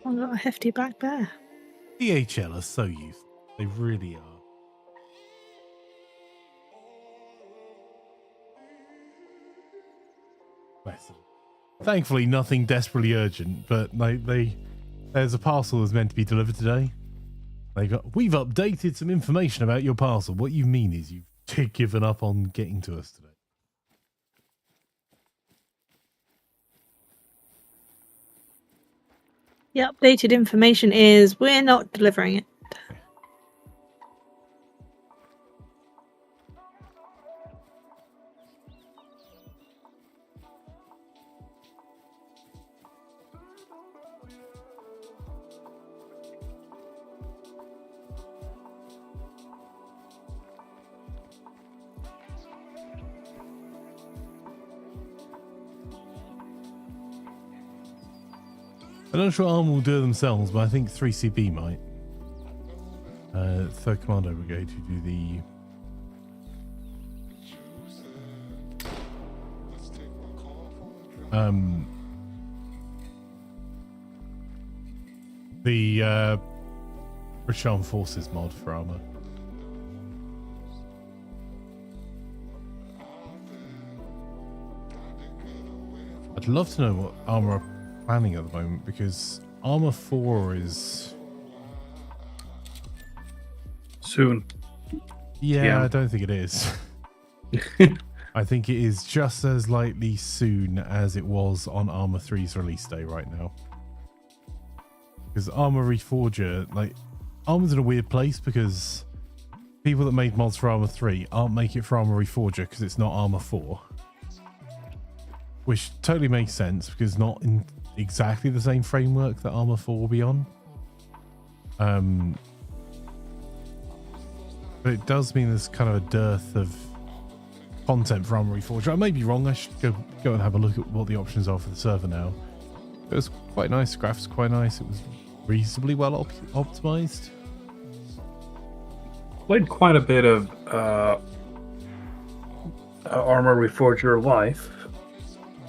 D: I've got a hefty back bear.
A: DHL are so useful. They really are. Bless them. Thankfully, nothing desperately urgent, but there's a parcel that's meant to be delivered today. We've updated some information about your parcel. What you mean is you've given up on getting to us today.
D: The updated information is we're not delivering it.
A: I'm not sure Arm will do it themselves, but I think 3CB might. 3rd Commando Brigade who do the British Armed Forces mod for armor. I'd love to know what armor are planning at the moment, because armor 4 is
C: soon.
A: yeah,
C: Yeah.
A: I don't think it is. I think it is just as likely soon as it was on Arma 3's release day right now. Because Arma Reforger, like, Arma's in a weird place because people that made mods for Arma 3 aren't making it for Arma Reforger because it's not Arma 4. Which totally makes sense because it's not in exactly the same framework that Arma 4 will be on. But it does mean there's kind of a dearth of content for Arma Reforger. I may be wrong. I should go and have a look at what the options are for the server now. It was quite nice. The graphics quite nice. It was reasonably well optimized.
C: Played quite a bit of Arma Reforger Life.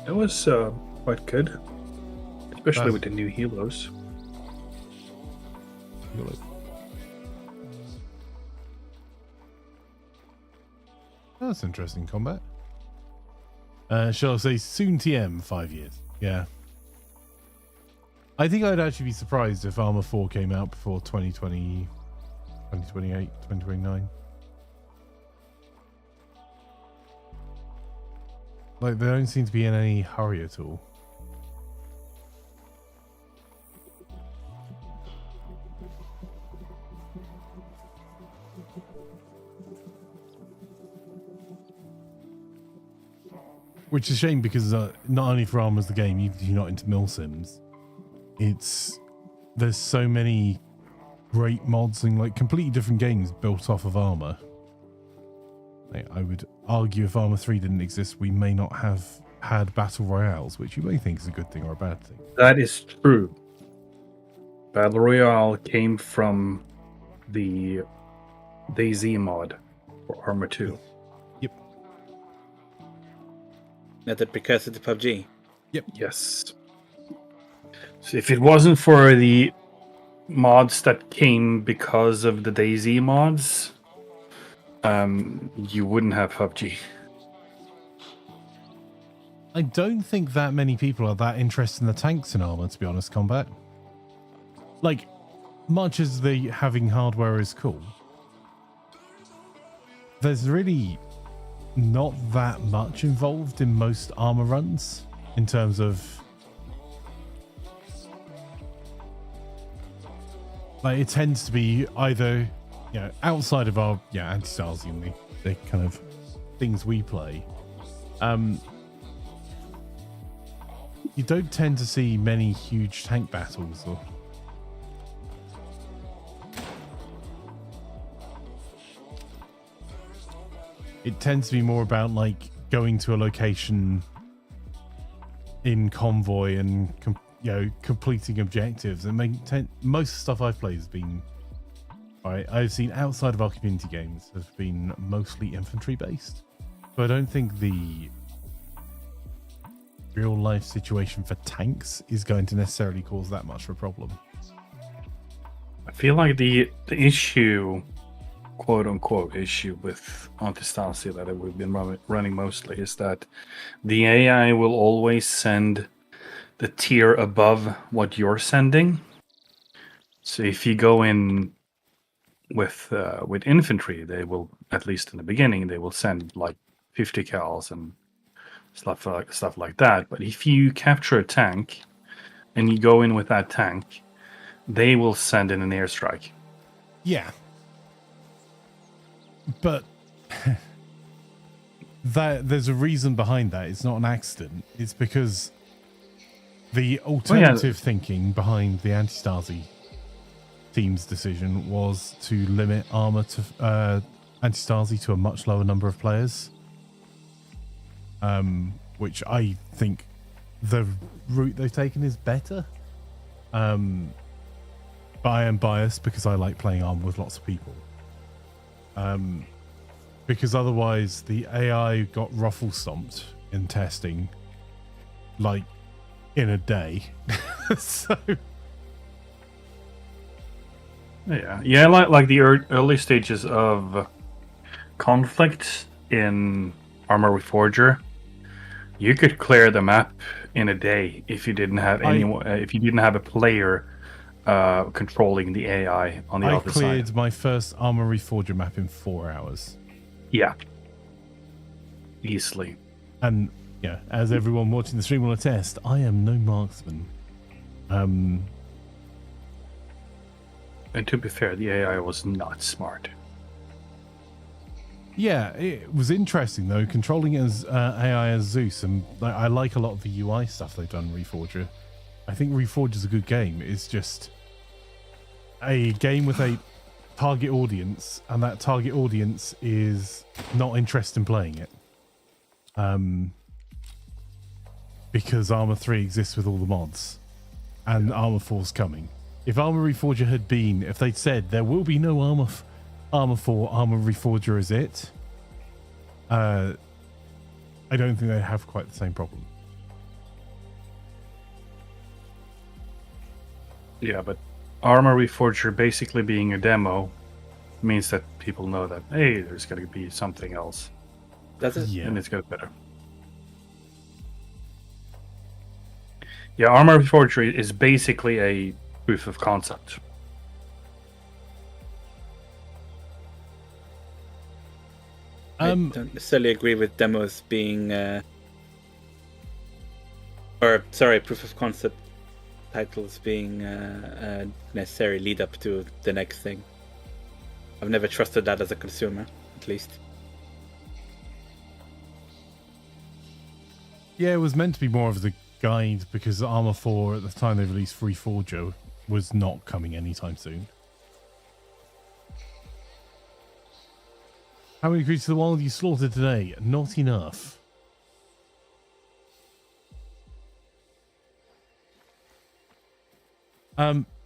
C: It was quite good, especially with the new helos.
A: That's interesting combat. Shall I say soon TM 5 years? Yeah. I think I'd actually be surprised if Arma 4 came out before 2020, 2028, 2029. Like, they don't seem to be in any hurry at all. Which is a shame because not only for Arma's the game, even if you're not into milsims, there's so many great mods and like completely different games built off of Arma. Like, I would argue if Arma 3 didn't exist, we may not have had battle royales, which you may think is a good thing or a bad thing.
C: That is true. Battle Royale came from the DayZ mod for Arma 2.
B: Not the precursor to PUBG.
C: Yes. So if it wasn't for the mods that came because of the DayZ mods, you wouldn't have PUBG.
A: I don't think that many people are that interested in the tanks in Arma, to be honest, combat. Like, much as the having hardware is cool, there's really not that much involved in most Arma runs in terms of like it tends to be either, you know, outside of our anti-stars and the kind of things we play, you don't tend to see many huge tank battles or it tends to be more about like going to a location in convoy and completing objectives. And most stuff I've played has been, I've seen outside of our community games has been mostly infantry based. So I don't think the real life situation for tanks is going to necessarily cause that much of a problem.
C: I feel like the issue, quote unquote issue with Antistasia that we've been running mostly is that the AI will always send the tier above what you're sending. So if you go in with infantry, they will, at least in the beginning, they will send like 50 cals and stuff like that. But if you capture a tank and you go in with that tank, they will send in an airstrike.
A: Yeah. But there's a reason behind that. It's not an accident. It's because the alternative thinking behind the Anti-Stasi team's decision was to limit Arma to Anti-Stasi to a much lower number of players. Which I think the route they've taken is better. But I am biased because I like playing Arma with lots of people. Because otherwise the AI got ruffle stomped in testing like in a day. So
C: yeah, like the early stages of conflict in Arma Reforger, you could clear the map in a day if you didn't have if you didn't have a player controlling the AI on the other side.
A: I cleared my first Arma Reforger map in 4 hours.
C: Yeah. Easily.
A: And yeah, as everyone watching the stream will attest, I am no marksman.
C: And to be fair, the AI was not smart.
A: Yeah, it was interesting though, controlling it as AI as Zeus, and I like a lot of the UI stuff they've done in Reforger. I think Reforger's a good game. It's just a game with a target audience, and that target audience is not interested in playing it. Because Arma 3 exists with all the mods, and Arma 4's coming. If Arma Reforger had been, if they'd said there will be no Arma 4, Arma Reforger is it, I don't think they'd have quite the same problem.
C: Yeah, but Armor Reforger basically being a demo means that people know that, hey, there's going to be something else.
B: Does it?
A: Yeah.
C: And it's got better. Yeah, Armor Reforger is basically a proof of concept.
B: I don't necessarily agree with demos being, proof of concept titles being a necessary lead up to the next thing. I've never trusted that as a consumer, at least.
A: Yeah, it was meant to be more of the guide because Arma 4 at the time they released Reforger was not coming anytime soon. How many creatures of the wild you slaughtered today? Not enough.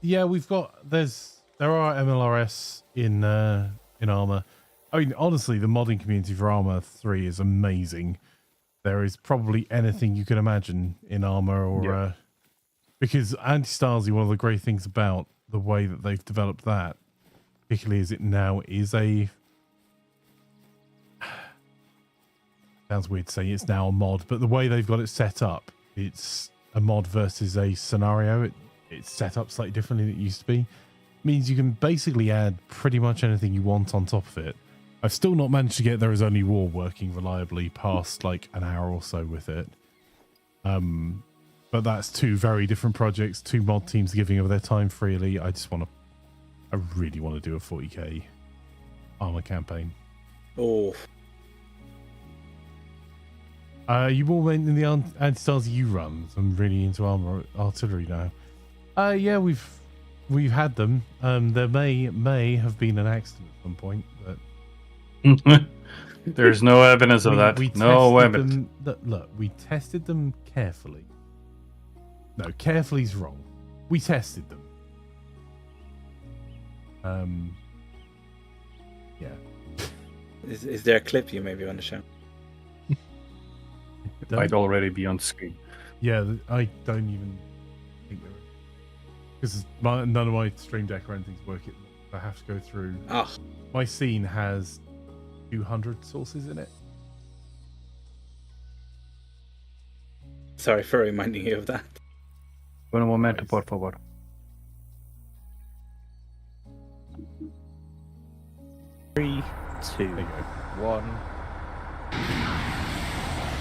A: Yeah, we've got there are MLRS in Arma. I mean, honestly, the modding community for Arma 3 is amazing. There is probably anything you can imagine in Arma, or because Anti-Stasi, one of the great things about the way that they've developed that, particularly as it now is a sounds weird to say it's now a mod, but the way they've got it set up, it's a mod versus a scenario. It's set up slightly differently than it used to be. Means you can basically add pretty much anything you want on top of it. I've still not managed to get There Is Only War working reliably past like an hour or so with it. But that's two very different projects, two mod teams giving over their time freely. I really want to do a 40k Arma campaign.
B: Oh.
A: You all went in the Anti-Stars you runs. I'm really into Arma artillery now. Yeah, we've had them. There may have been an accident at some point, but
C: there's no evidence of that. No evidence.
A: Look, we tested them carefully. No, carefully's wrong. We tested them. Yeah.
B: Is there a clip you maybe want to show?
C: It might already be on screen.
A: Yeah, I don't even think there is. Because none of my Stream Deck or anything's working. I have to go through. My scene has 200 sources in it.
B: Sorry for reminding you of that.
C: Un momento, por favor.
E: Three, two,
A: There you go.
E: one.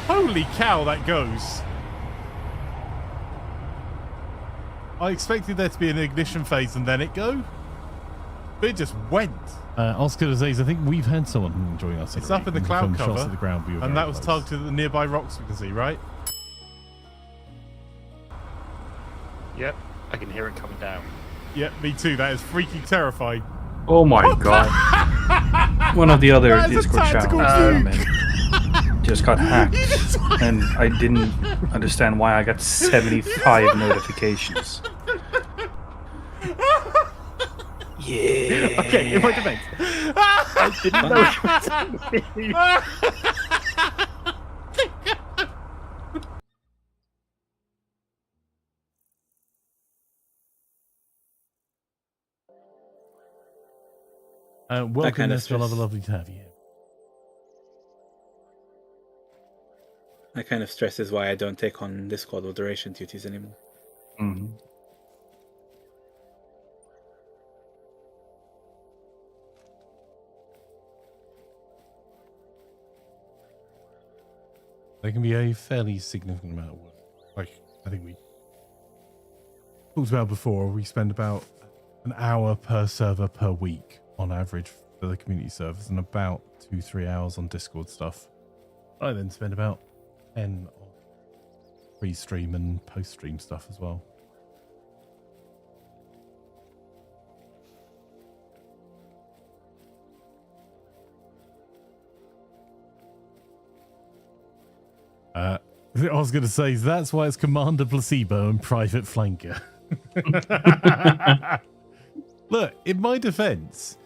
A: Holy cow, that goes. I expected there to be an ignition phase and then it go. But it just went. Oscar says, I think we've had someone joining us.
B: It's up in the cloud cover,
A: shots of the ground,
B: and that was targeted at the nearby rocks we can see, right?
E: Yep, I can hear it coming down.
B: Yep, me too. That is freaking terrifying.
C: Oh my god. One of the other Discord channels just got hacked, and I didn't understand why I got 75 notifications. Yeah.
E: Okay, in my defense, I didn't know it was happening.
A: Welcome,
B: kind of
A: Nestor.
B: stress.
A: Lovely to have you.
B: That kind of stresses why I don't take on Discord moderation duties anymore.
C: Mm-hmm.
A: There can be a fairly significant amount of work. Like, I think we talked about before, we spend about an hour per server per week on average for the community servers, and about 2-3 hours on Discord stuff. I then spend about 10 on pre-stream and post-stream stuff as well. I was going to say, that's why it's Commander Placebo and Private Flanker. Look, in my defense,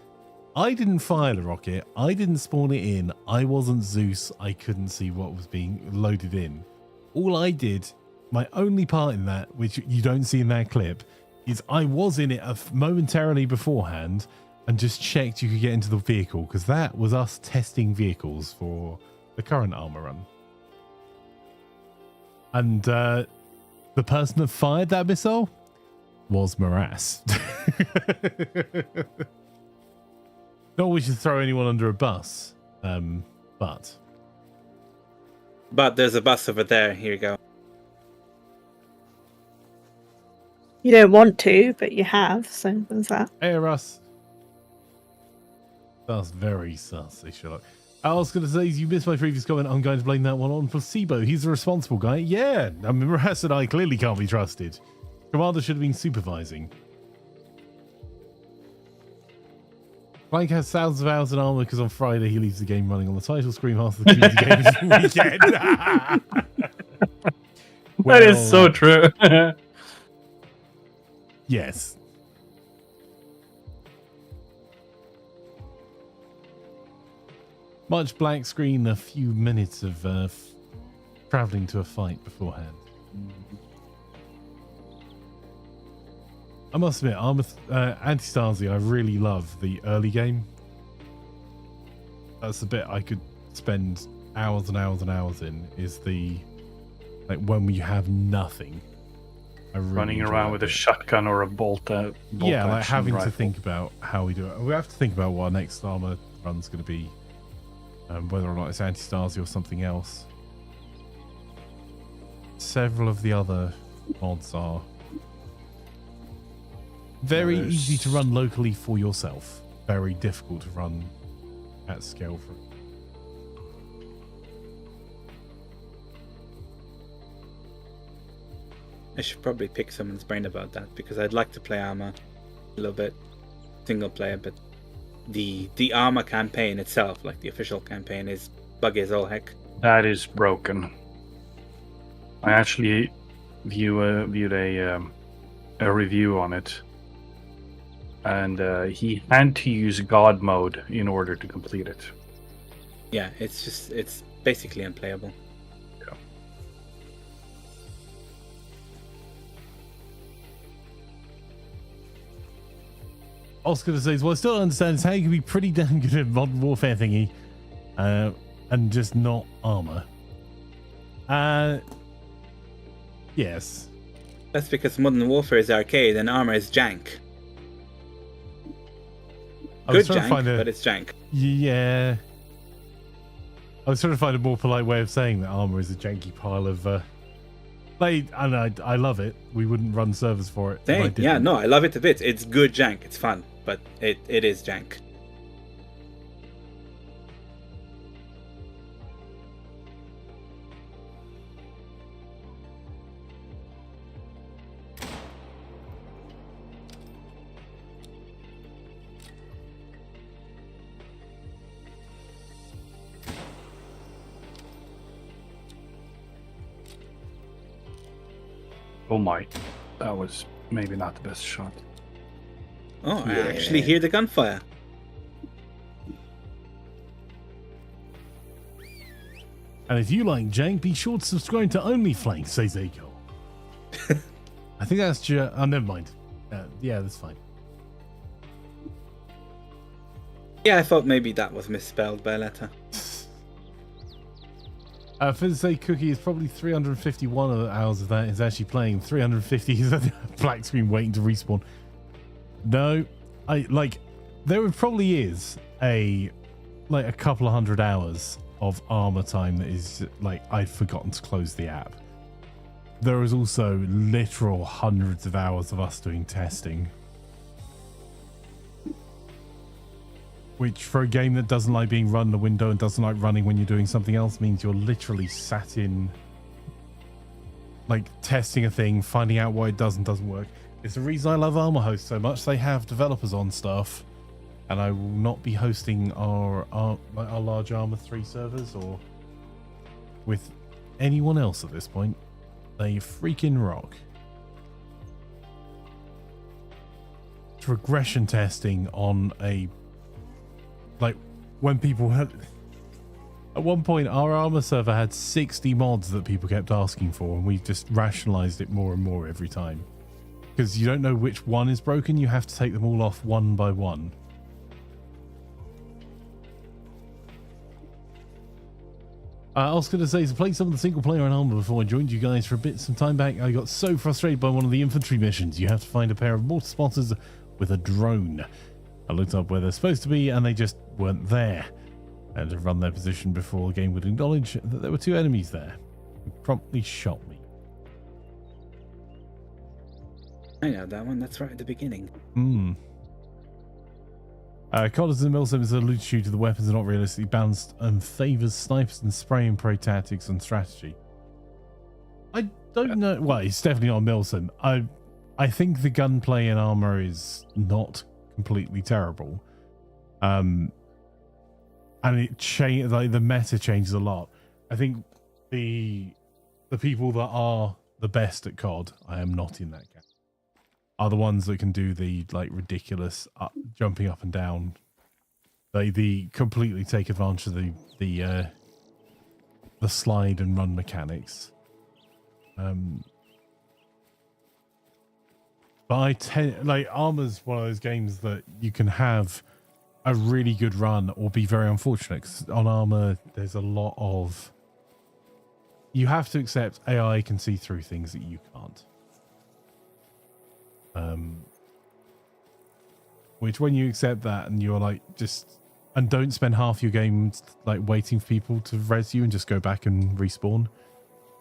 A: I didn't fire the rocket. I didn't spawn it in. I wasn't Zeus. I couldn't see what was being loaded in. All I did, my only part in that, which you don't see in that clip, is I was in it momentarily beforehand and just checked you could get into the vehicle, because that was us testing vehicles for the current armor run. And the person that fired that missile was Morass. Not we should throw anyone under a bus, but
B: there's a bus over there. Here you go.
D: You don't want to, but you have, so there's that.
A: Hey, Russ. That's very sassy, Sherlock. I was going to say, you missed my previous comment. I'm going to blame that one on Placebo. He's the responsible guy. Yeah, I mean, Morass and I clearly can't be trusted. Commander should have been supervising. Flank has thousands of hours in armor because on Friday he leaves the game running on the title screen half the community game weekend.
C: That is so true.
A: Yes. Much black screen, a few minutes of traveling to a fight beforehand. I must admit, Anti-Stasi, I really love the early game. That's the bit I could spend hours and hours and hours in, is the, like, when we have nothing. I really
C: running
A: enjoy
C: around
A: that
C: with
A: bit.
C: a shotgun or a bolt
A: Yeah, like having
C: rifle.
A: to think about how we do it. We have to think about what our next armor run's going to be, whether or not it's Anti-Stasi or something else. Several of the other mods are very easy to run locally for yourself. Very difficult to run at scale for.
B: I should probably pick someone's brain about that, because I'd like to play Arma a little bit single player, but the Arma campaign itself, like the official campaign, is buggy as all heck.
C: That is broken. I actually viewed a review on it, and he had to use God mode in order to complete it.
B: Yeah, it's basically unplayable.
C: Yeah.
A: I was going to say, what I still don't understand is how you can be pretty damn good at Modern Warfare thingy, and just not armor. Yes.
B: That's because Modern Warfare is arcade and Arma is jank. Good jank, but it's jank.
A: Yeah. I was trying to find a more polite way of saying that armor is a janky pile of. And I love it. We wouldn't run servers for it.
B: Dang, yeah, no, I love it a bit. It's good jank. It's fun, but it is jank.
C: Oh my, that was maybe not the best shot.
B: Oh, I actually hear the gunfire.
A: And if you like jank, be sure to subscribe to OnlyFlank, says Eagle. I think that's oh, never mind. Yeah, that's fine.
B: Yeah, I thought maybe that was misspelled by a letter.
A: Say Cookie is probably 351 of the hours of that is actually playing. 350 is a black screen waiting to respawn. No, there probably is a couple of hundred hours of armor time that is like I'd forgotten to close the app. There is also literal hundreds of hours of us doing testing, which for a game that doesn't like being run in the window and doesn't like running when you're doing something else means you're literally sat in like testing a thing, finding out why it does and doesn't work. It's the reason I love Armor Host so much. They have developers on stuff, and I will not be hosting our large Armor 3 servers or with anyone else at this point. They freaking rock. It's regression testing on a like when people had at one point our Armor server had 60 mods that people kept asking for, and we just rationalized it more and more every time. Because you don't know which one is broken, you have to take them all off one by one. I was going to say, to play some of the single player on Armor before I joined you guys for a bit some time back, I got so frustrated by one of the infantry missions. You have to find a pair of mortar spotters with a drone. I looked up where they're supposed to be and they just weren't there. I had to run their position before the game would acknowledge that there were two enemies there, who promptly shot me.
B: I know that one. That's right at the beginning.
A: Collins and Milsim is a loot shooter. The weapons are not realistically balanced and favors snipers and spray and pray tactics and strategy. I don't know. Well, it's definitely not Milsim. I think the gunplay in Armor is not completely terrible. And it like the meta changes a lot. I think the people that are the best at COD, I am not in that game, are the ones that can do the like ridiculous jumping up and down. They completely take advantage of the slide and run mechanics. But I tend like Armor's one of those games that you can have a really good run or be very unfortunate. 'Cause on Armor, there's a lot of you have to accept AI can see through things that you can't. Which when you accept that and you're like and don't spend half your game like waiting for people to res you and just go back and respawn.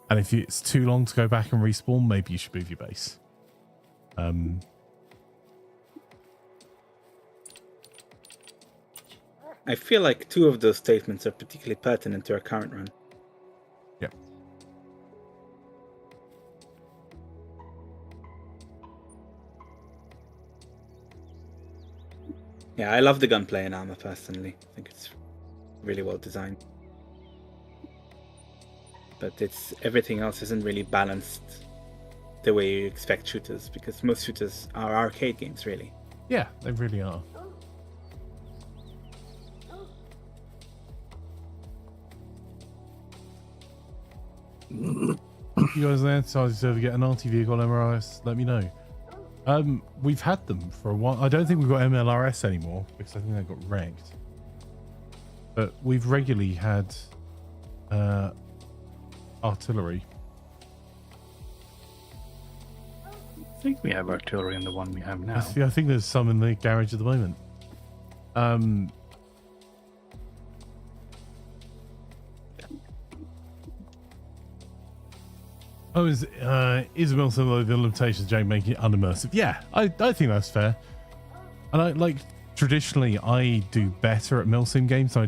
A: And if it's too long to go back and respawn, maybe you should move your base.
B: I feel like two of those statements are particularly pertinent to our current run.
A: Yeah.
B: Yeah, I love the gunplay in Armor personally. I think it's really well designed. But everything else isn't really balanced the way you expect shooters, because most shooters are arcade games, really.
A: Yeah, they really are. You guys there decided to get an RT vehicle MRS, let me know. We've had them for a while. I don't think we've got MLRS anymore because I think they got wrecked. But we've regularly had artillery.
C: I think we have artillery in the one we have now.
A: I think there's some in the garage at the moment. Oh, is Isabel some of the limitations, Jake, making it unimmersive? Yeah, I think that's fair. And I like traditionally I do better at milsim games than I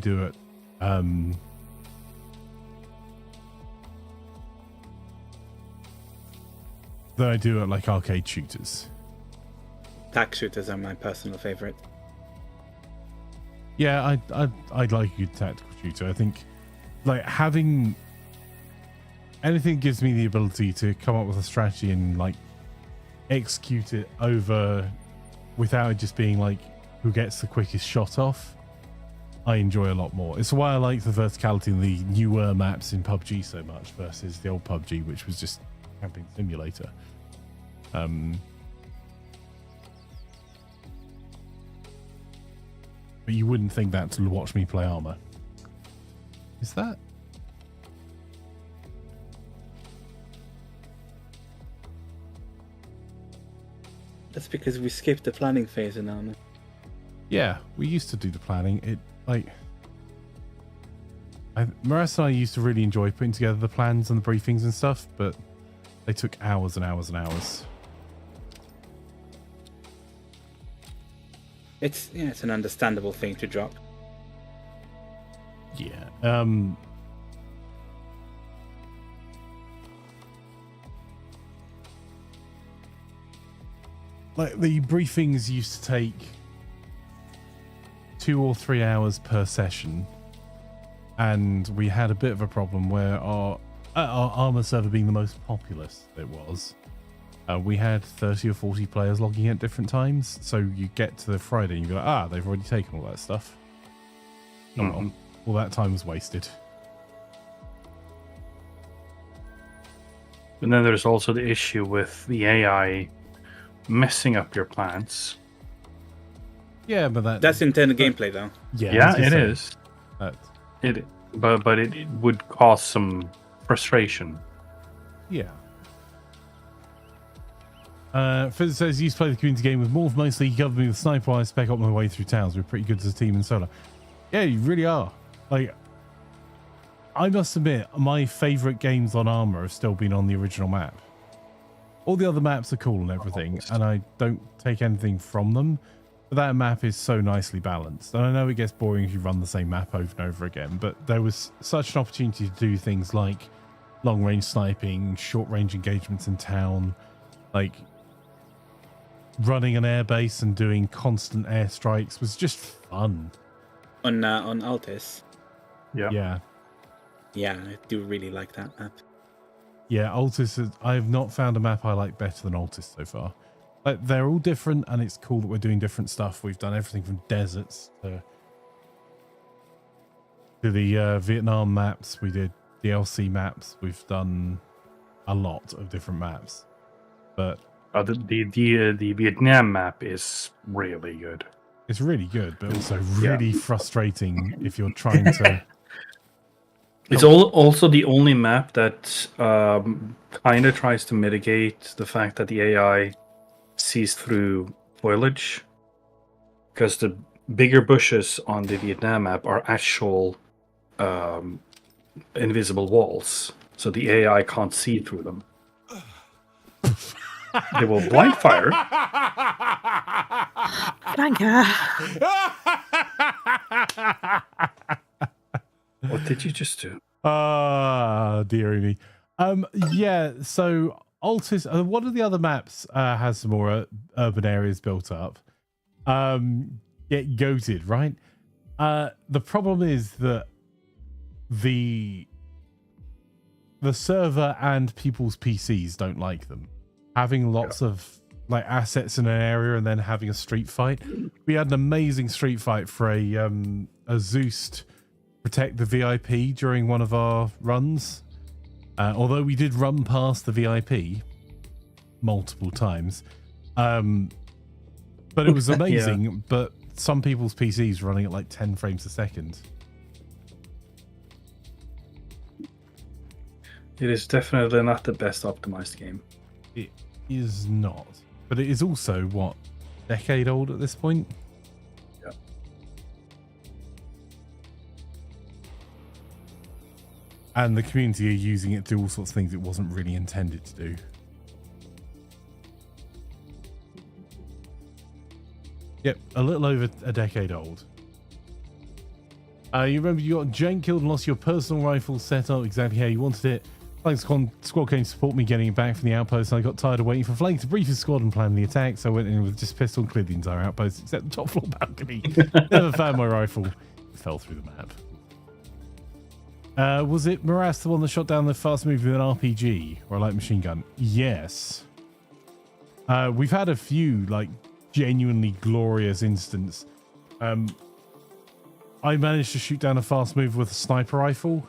A: do at like arcade shooters.
B: TAC shooters are my personal favorite.
A: Yeah, I'd like a good tactical shooter. I think like having anything gives me the ability to come up with a strategy and like execute it over without it just being like who gets the quickest shot off. I enjoy a lot more. It's why I like the verticality in the newer maps in PUBG so much versus the old PUBG, which was just camping simulator. But you wouldn't think that to watch me play Armor. Is that?
B: That's because we skipped the planning phase in Armor.
A: Yeah, we used to do the planning. It like Maras and I used to really enjoy putting together the plans and the briefings and stuff, but they took hours and hours and hours.
B: It's an understandable thing to drop.
A: Yeah. Like the briefings used to take 2 or 3 hours per session, and we had a bit of a problem where our armor server being the most populous it was, we had 30 or 40 players logging in at different times. So you get to the Friday and you go, they've already taken all that stuff. Oh well, all that time was wasted.
C: And then there's also the issue with the AI messing up your plans.
A: Yeah, but
B: that's intended gameplay, though.
A: Yeah,
C: it is. But it would cause some frustration.
A: Yeah. Fizz says, used to play the community game with Morph mostly. He covered me with sniper while I spec up my way through towns. We're pretty good as a team in solo. Yeah, you really are. Like, I must admit, my favourite games on Armour have still been on the original map. All the other maps are cool and everything, and I don't take anything from them. But that map is so nicely balanced. And I know it gets boring if you run the same map over and over again, but there was such an opportunity to do things like long-range sniping, short-range engagements in town, like running an airbase and doing constant airstrikes was just fun.
B: On Altis.
A: Yeah.
B: Yeah, I do really like that map.
A: Yeah, Altis I have not found a map I like better than Altis so far. Like, they're all different, and it's cool that we're doing different stuff. We've done everything from deserts to the Vietnam maps. We did DLC maps. We've done a lot of different maps. But
C: the Vietnam map is really good.
A: It's really good, but also really frustrating if you're trying to...
C: It's also the only map that kind of tries to mitigate the fact that the AI sees through foliage, because the bigger bushes on the Vietnam map are actual invisible walls, so the AI can't see through them. They will blind fire.
D: Flanker.
C: What did you just do?
A: Dearie me. Yeah, so Altis, one of the other maps has some more urban areas built up. Get goated, right? The problem is that the server and people's PCs don't like them. Having lots of like assets in an area and then having a street fight. We had an amazing street fight for a Zeus protect the VIP during one of our runs. Although we did run past the VIP multiple times. But it was amazing. But some people's PCs running at like 10 frames a second.
C: It is definitely not the best optimized game.
A: It is not. But it is also, what, decade old at this point?
C: Yeah.
A: And the community are using it to do all sorts of things it wasn't really intended to do. Yep, a little over a decade old. You remember you got Jank killed and lost your personal rifle set up exactly how you wanted it. Flank's squad came to support me getting it back from the outpost, and I got tired of waiting for Flank to brief his squad and plan the attack, so I went in with just pistol and cleared the entire outpost except the top floor balcony. Never found my rifle. It fell through the map. Was it Morass the one that shot down the fast move with an RPG or a light machine gun? Yes. We've had a few like genuinely glorious instances. I managed to shoot down a fast move with a sniper rifle,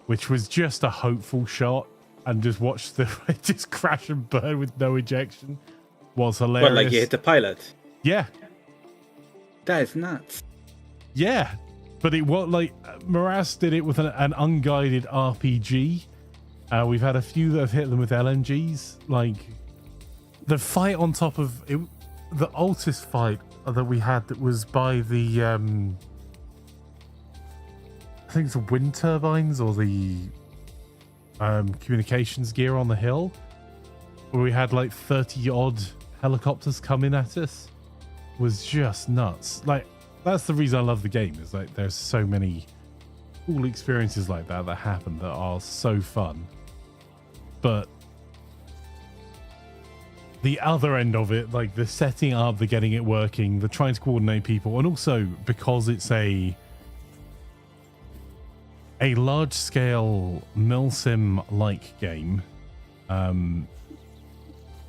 A: which was just a hopeful shot, and just watch the it just crash and burn with no ejection. Was hilarious.
B: What, like you hit the pilot?
A: Yeah.
B: That is nuts.
A: Yeah. But it was like Morass did it with an unguided RPG. We've had a few that have hit them with LMGs. Like the fight on top of it, the Altis fight that we had that was by the think it's the wind turbines or the communications gear on the hill, where we had like 30 odd helicopters coming at us, was just nuts. Like, that's the reason I love the game, is like there's so many cool experiences like that happen that are so fun. But the other end of it, like the setting up, the getting it working, the trying to coordinate people, and also because it's a large scale milsim like game,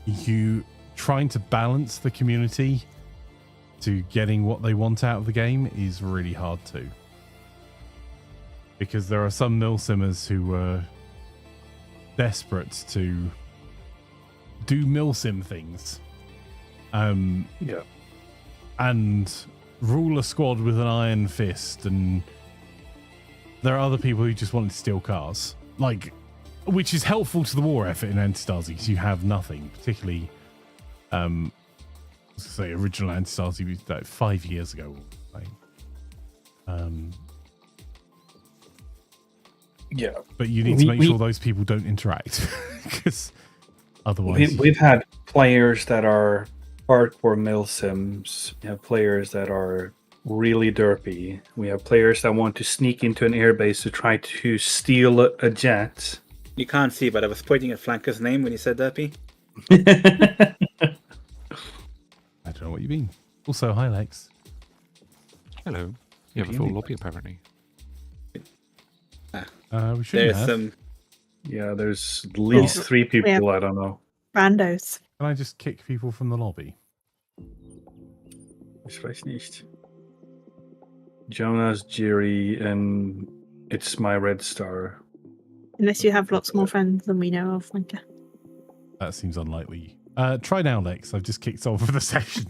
A: you trying to balance the community to getting what they want out of the game is really hard to, because there are some milsimmers who are desperate to do milsim things, and rule a squad with an iron fist, and there are other people who just want to steal cars, like, which is helpful to the war effort in Anti-Stasi, because you have nothing, particularly say original Anti-Stasi was like 5 years ago, right? But you need to make sure those people don't interact, because otherwise
C: we've had players that are hardcore milsims. We have players that are really derpy. We have players that want to sneak into an airbase to try to steal a jet.
B: You can't see, but I was pointing at Flanker's name when you said derpy.
A: I don't know what you mean. Also, hi Lex.
F: Hello. You have a full lobby apparently.
A: We should have.
B: Some.
C: Yeah, there's at least 3 people. I don't know.
D: Randos.
A: Can I just kick people from the lobby?
C: Ich weiß nicht. Jonas, Jerry, and it's my red star.
D: Unless you have lots more friends than we know of, Flanker.
A: That seems unlikely. Try now, Lex. I've just kicked someone from the session.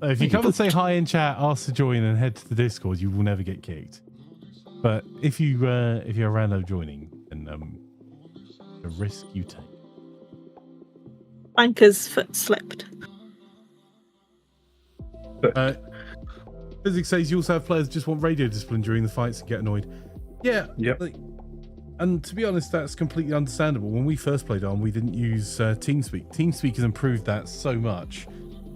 A: If you come and say hi in chat, ask to join, and head to the Discord, you will never get kicked. But if you're rando joining, then the risk you take.
D: Flanker's foot slipped.
A: Physics says you also have players just want radio discipline during the fights and get annoyed. Yeah. Yep. And to be honest, that's completely understandable. When we first played on, we didn't use TeamSpeak. TeamSpeak has improved that so much.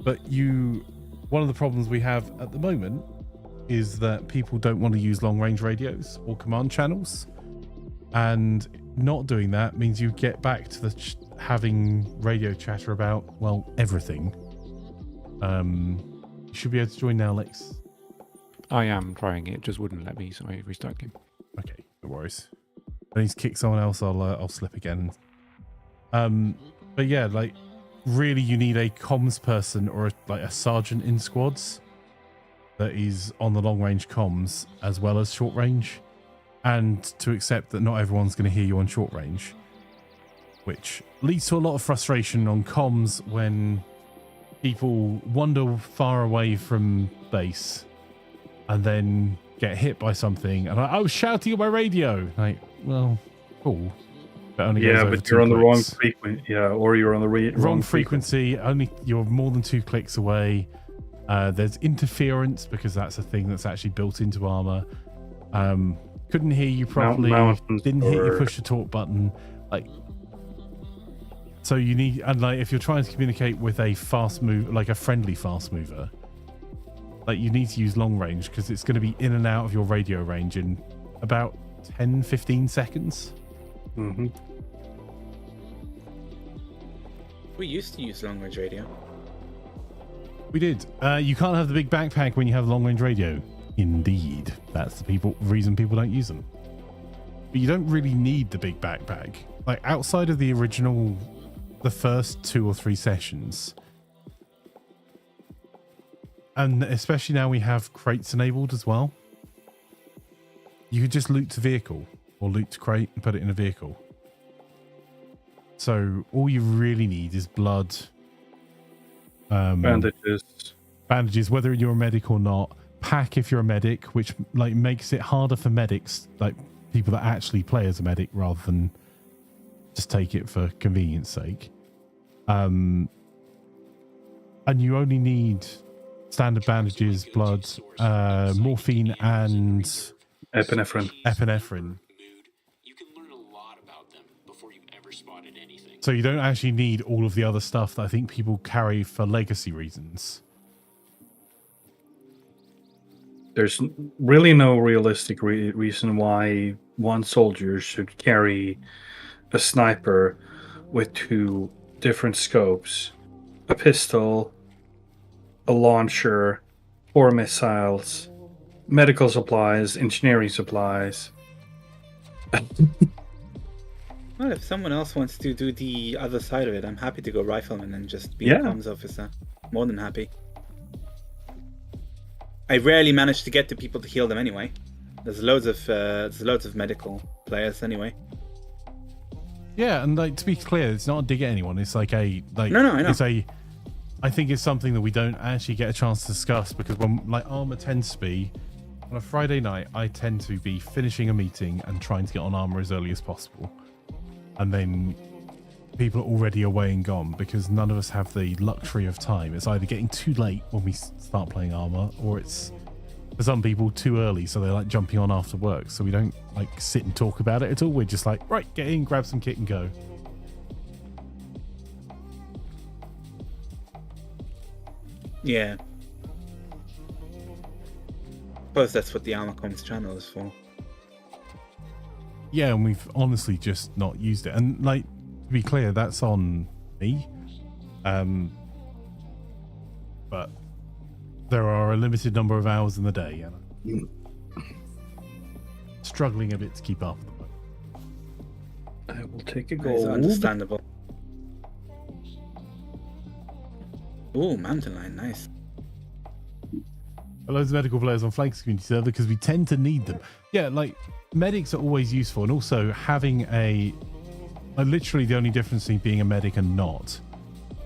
A: But one of the problems we have at the moment is that people don't want to use long-range radios or command channels. And not doing that means you get back to the having radio chatter about, well, everything. You should be able to join now, Lex.
F: I am trying it, just wouldn't let me, so I restarted game.
A: Okay, no worries. I need to kick someone else. I'll slip again. But yeah, like really, you need a comms person or a sergeant in squads that is on the long range comms as well as short range, and to accept that not everyone's going to hear you on short range, which leads to a lot of frustration on comms when people wander far away from base and then get hit by something, and I was shouting at my radio. Like, well, cool. But only goes over
C: but
A: 2
C: you're on the wrong
A: clicks.
C: frequency. Yeah, or you're on the
A: wrong frequency. Only you're more than 2 clicks away. There's interference because that's a thing that's actually built into armor. Couldn't hear you properly. Didn't hit your push to talk button. Like, so you need, and like if you're trying to communicate with a fast move, like a friendly fast mover, like you need to use long range because it's going to be in and out of your radio range in about 10-15 seconds.
C: Mm-hmm.
B: We used to use long range radio.
A: We did. You can't have the big backpack when you have long range radio. Indeed, that's the reason people don't use them. But you don't really need the big backpack. Like outside of the original, the first 2 or 3 sessions, and especially now we have crates enabled as well. You could just loot to vehicle or loot to crate and put it in a vehicle. So all you really need is blood, bandages, whether you're a medic or not. Pack if you're a medic, which like makes it harder for medics, like people that actually play as a medic rather than just take it for convenience sake. And you only need standard bandages, blood, morphine, and
C: Epinephrine.
A: Epinephrine.
G: You can learn a lot about them before you've ever spotted anything.
A: So you don't actually need all of the other stuff that I think people carry for legacy reasons.
C: There's really no realistic reason why one soldier should carry a sniper with 2 different scopes, a pistol, a launcher, 4 missiles, medical supplies, engineering supplies.
B: Well, if someone else wants to do the other side of it, I'm happy to go rifleman and just be
C: Yeah.
B: a comms officer. More than happy. I rarely manage to get to people to heal them anyway. There's loads of medical players anyway.
A: Yeah, and like to be clear, it's not a dig at anyone. It's like a like
B: No, I know.
A: it's a I think it's something that we don't actually get a chance to discuss because when like armor tends to be on a Friday night, I tend to be finishing a meeting and trying to get on armor as early as possible. And then people are already away and gone because none of us have the luxury of time. It's either getting too late when we start playing armor, or it's for some people too early, so they're like jumping on after work. So we don't like sit and talk about it at all. We're just like, right, get in, grab some kit and go.
B: Yeah. Suppose that's what the Armor Comms channel is for.
A: Yeah, and we've honestly just not used it. And like to be clear, that's on me. But there are a limited number of hours in the day, and I'm struggling a bit to keep up.
C: I will take a
B: It's
C: gold.
B: understandable. Ooh, mountain lion, nice.
A: Loads of medical players on Flanks community server because we tend to need them. Yeah, like medics are always useful, and also having literally the only difference between being a medic and not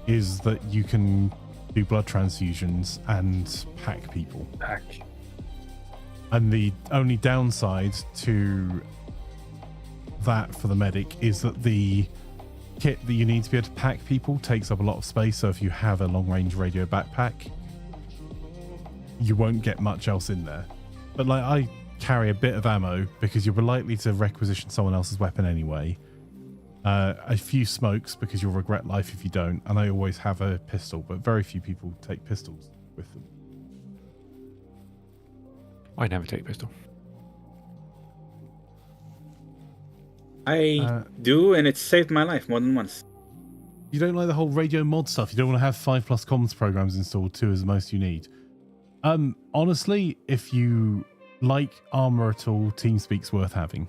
A: is that you can do blood transfusions and pack people.
C: Pack.
A: And the only downside to that for the medic is that the kit that you need to be able to pack people takes up a lot of space. So if you have a long range radio backpack, you won't get much else in there. But like I carry a bit of ammo because you're likely to requisition someone else's weapon anyway. A few smokes because you'll regret life if you don't. And I always have a pistol, but very few people take pistols with them.
F: I never take pistol.
B: I do, and it's saved my life more than once.
A: You don't like the whole radio mod stuff. You don't want to have 5+ comms programs installed. 2 is the most you need. Honestly, if you like armor at all, TeamSpeak's worth having.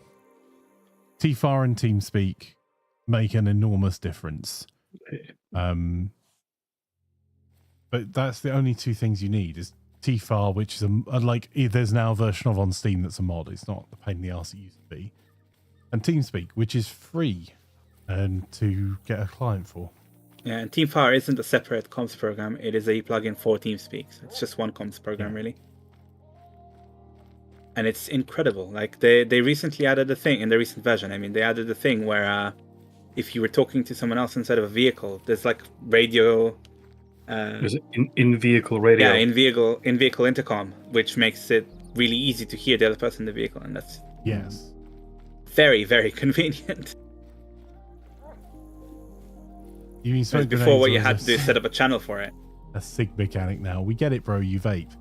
A: TFAR and TeamSpeak make an enormous difference. But that's the only 2 things you need is TFAR, which is there's now a version of on Steam that's a mod. It's not the pain in the arse it used to be. And TeamSpeak, which is free and to get a client for.
B: Yeah, and TeamFire isn't a separate comms program. It is a plugin for TeamSpeak. So it's just one comms program, really. And it's incredible. Like they recently added a thing in the recent version. I mean, they added a thing where if you were talking to someone else inside of a vehicle, there's like radio.
C: Is it in-vehicle radio?
B: Yeah, in-vehicle intercom, which makes it really easy to hear the other person in the vehicle, and that's
A: Yes.
B: very, very convenient.
A: You mean smoke
B: Before,
A: grenades
B: what you
A: or
B: had
A: is
B: to do is set up a channel for it.
A: a SIG mechanic now? We get it, bro. You vape.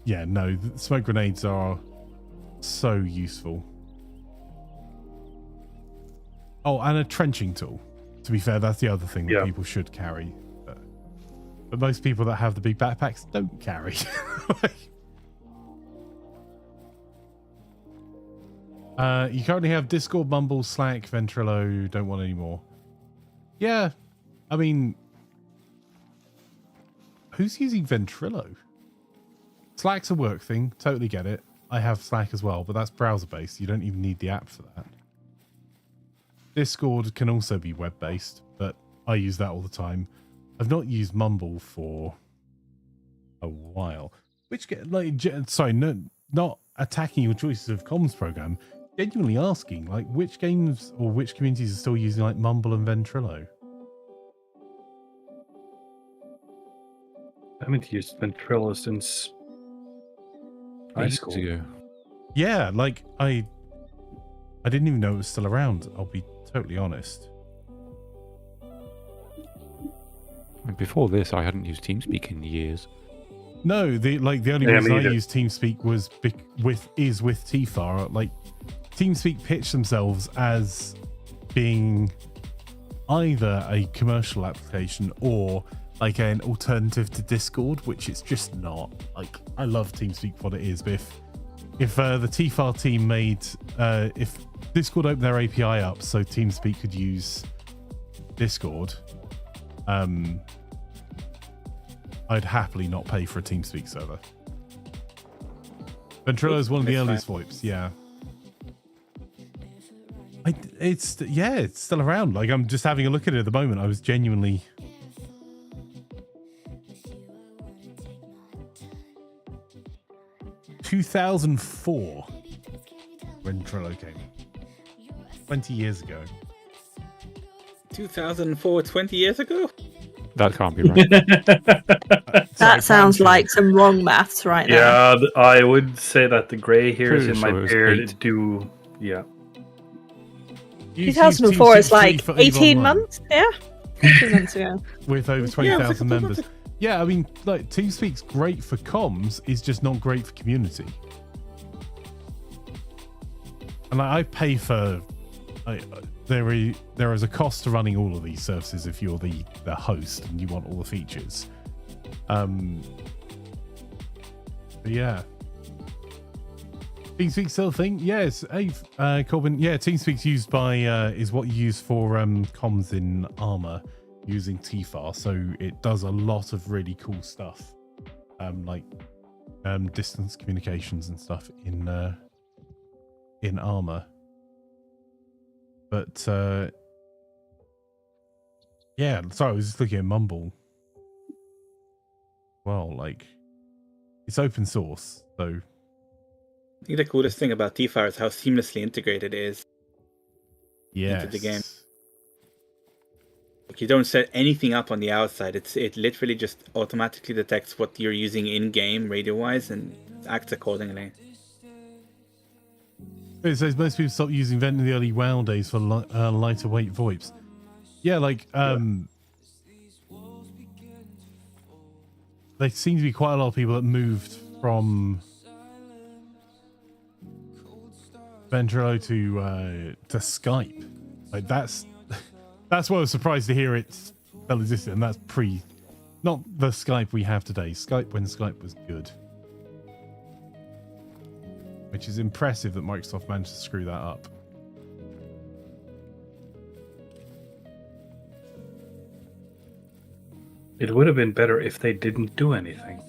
A: Yeah, no, smoke grenades are so useful. Oh, and a trenching tool. To be fair, that's the other thing that people should carry. But most people that have the big backpacks don't carry. You currently have Discord, Mumble, Slack, Ventrilo. Don't want any more. Yeah, I mean, who's using Ventrilo? Slack's a work thing. Totally get it. I have Slack as well, but that's browser-based. You don't even need the app for that. Discord can also be web-based, but I use that all the time. I've not used Mumble for a while. Not attacking your choices of comms program. Genuinely asking, like, which games or which communities are still using like Mumble and Ventrilo?
C: I haven't used Ventrilo since high
F: Ages
C: school.
F: ago.
A: Yeah, like I didn't even know it was still around. I'll be totally honest.
F: And before this, I hadn't used TeamSpeak in years.
A: No, the only
C: Yeah,
A: reason
C: me
A: I
C: either.
A: use TeamSpeak was with TFAR. Like TeamSpeak pitched themselves as being either a commercial application or like an alternative to Discord, which it's just not. Like I love TeamSpeak for what it is, but if the TFAR team made if Discord opened their API up so TeamSpeak could use Discord, I'd happily not pay for a TeamSpeak server. Ventrilo is one of the earliest VoIPs, yeah. It's still around. Like I'm just having a look at it at the moment. I was genuinely 2004 when Trello came. 20 years ago.
B: 2004, 20 years ago?
F: That can't be right.
D: That sounds like some wrong maths right now.
C: Yeah, I would say that the gray hairs
F: Pretty
C: in
F: sure
C: my
F: it was
C: beard
F: 8.
C: do. Yeah.
D: 2004 is like
A: for EVE
D: 18
A: Online
D: months, yeah? 18 months ago.
A: with over
B: Yeah, it was
A: 20,000
B: like a
A: members. Yeah, I mean, like TeamSpeak's great for comms, is just not great for community. And like, I pay for. There is a cost to running all of these services if you're the host and you want all the features. But yeah. TeamSpeak still a thing? Yes. Hey, Corbin. Yeah, TeamSpeak's used by is what you use for comms in Armor using TFAR, so it does a lot of really cool stuff, like distance communications and stuff in Armor. But yeah, sorry, I was just looking at Mumble. Well, like it's open source, so
B: I think the coolest thing about TFAR is how seamlessly integrated it is into the game. Like you don't set anything up on the outside. It literally just automatically detects what you're using in game radio wise and acts accordingly.
A: It says most people stopped using Vent in the early WoW days for lighter weight VoIPs. Yeah, like there seem to be quite a lot of people that moved from Ventrilo to Skype. Like that's what I was surprised to hear it still existed, and that's not the Skype we have today. Skype when Skype was good. Which is impressive that Microsoft managed to screw that up.
C: It would have been better if they didn't do anything.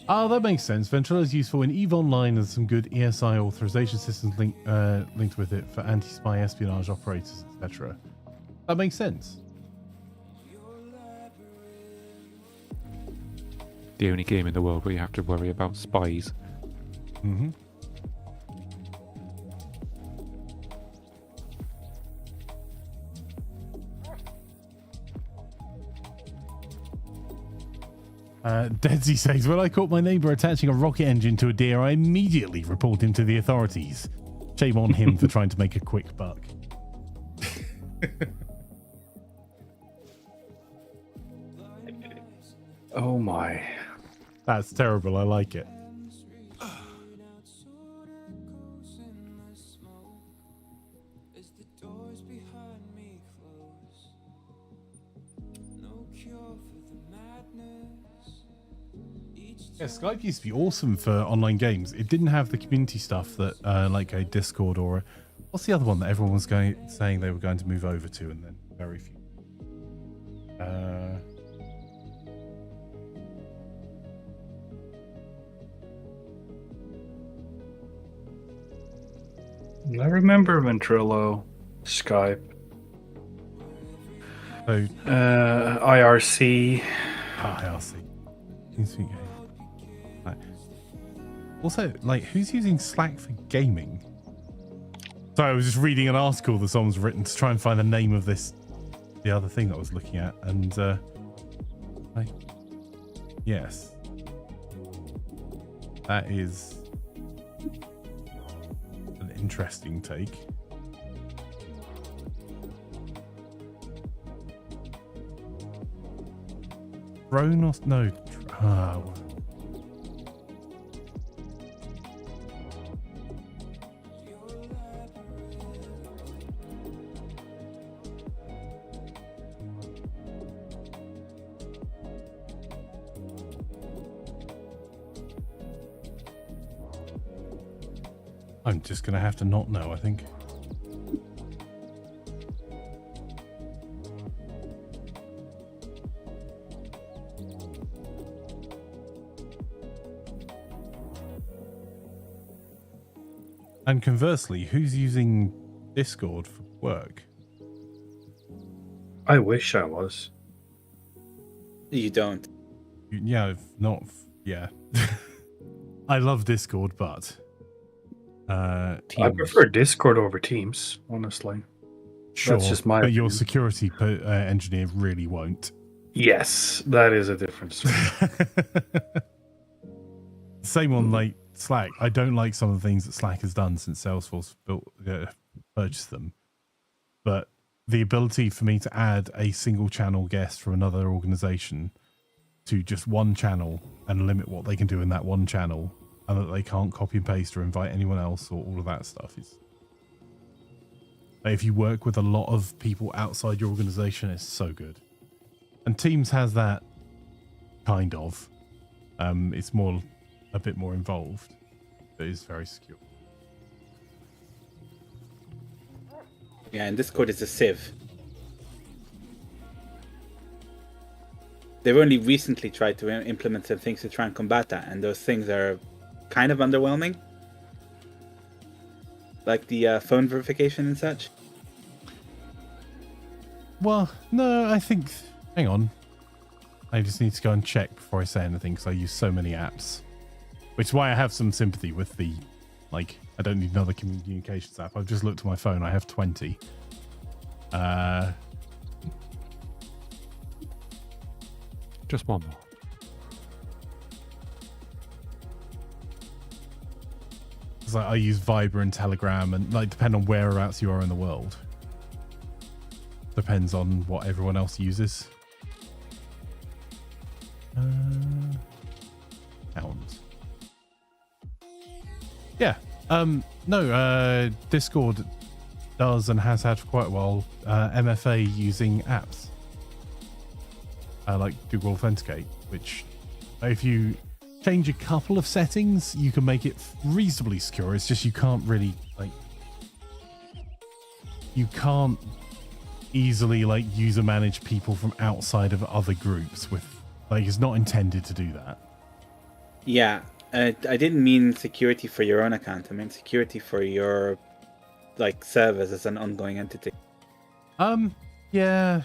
A: Oh, that makes sense. Ventrilo is useful in EVE Online and some good ESI authorization systems linked with it for anti-spy espionage operators, etc. That makes sense.
F: The only game in the world where you have to worry about spies.
A: Mm-hmm. Deadsy says, when I caught my neighbour attaching a rocket engine to a deer, I immediately report him to the authorities. Shame on him for trying to make a quick buck.
C: Oh my.
A: That's terrible. I like it. Yeah, Skype used to be awesome for online games. It didn't have the community stuff that like a Discord or what's the other one that everyone was saying they were going to move over to, and then very few.
C: I remember Ventrilo, Skype,
A: So
C: IRC.
A: IRC. Right. Also, like, who's using Slack for gaming? Sorry, I was just reading an article that someone's written to try and find the name of the other thing that I was looking at, and yes, that is interesting take. Drone or no? I'm just gonna have to not know, I think. And conversely, who's using Discord for work?
C: I wish I was.
B: You don't.
A: Yeah, not. Yeah. I love Discord, but
C: I
F: Teams.
C: prefer Discord over Teams, honestly.
A: sure.
C: That's just my
A: but your
C: opinion.
A: security engineer really won't.
C: Yes, that is a different story.
A: Same on like Slack. I don't like some of the things that Slack has done since Salesforce purchased them. But the ability for me to add a single channel guest from another organization to just one channel and limit what they can do in that one channel, and that they can't copy and paste or invite anyone else or all of that stuff is. If you work with a lot of people outside your organization, it's so good. And Teams has that kind of. It's a bit more involved, but it's very secure.
B: Yeah, and Discord is a sieve. They've only recently tried to implement some things to try and combat that, and those things are kind of underwhelming. Like the phone verification and such.
A: Well, no, I think... Hang on. I just need to go and check before I say anything, because I use so many apps. Which is why I have some sympathy with the... Like, I don't need another communications app. I've just looked at my phone. I have 20.
F: Just one more.
A: It's like I use Viber and Telegram, and like depend on whereabouts you are in the world. Depends on what everyone else uses. Pounds. Yeah. No, Discord does and has had for quite a while MFA using apps. Like Google Authenticate, which if you change a couple of settings, you can make it reasonably secure. It's just you can't really you can't easily user manage people from outside of other groups with it's not intended to do that.
B: Yeah, I didn't mean security for your own account. I meant security for your servers as an ongoing entity.
A: Yeah.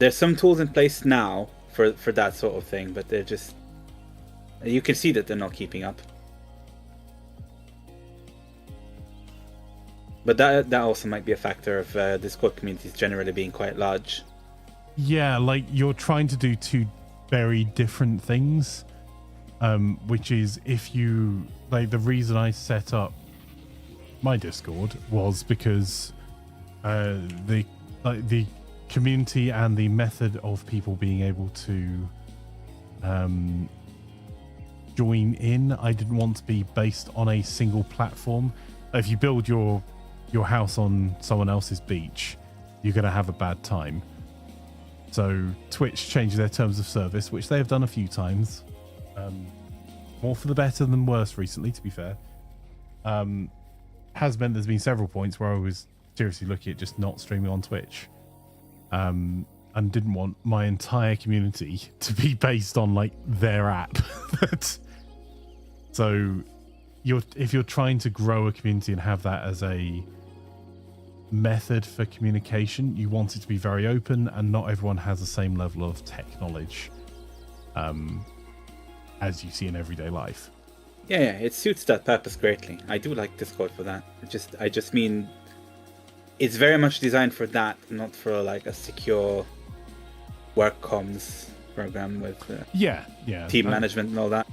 B: There's some tools in place now for that sort of thing, but they're just... You can see that they're not keeping up. But that also might be a factor of Discord communities generally being quite large.
A: Yeah, you're trying to do two very different things. Which is if you... the reason I set up my Discord was because the community and the method of people being able to join in, I didn't want to be based on a single platform. If you build your house on someone else's beach, you're going to have a bad time. So Twitch changed their terms of service, which they have done a few times. More for the better than worse recently, to be fair. Has meant there's been several points where I was seriously looking at just not streaming on Twitch. And didn't want my entire community to be based on their app. So if you're trying to grow a community and have that as a method for communication, you want it to be very open, and not everyone has the same level of tech knowledge as you see in everyday life.
B: Yeah, it suits that purpose greatly. I do like Discord for that. I just mean it's very much designed for that, not for a secure work comms program with team management and all that.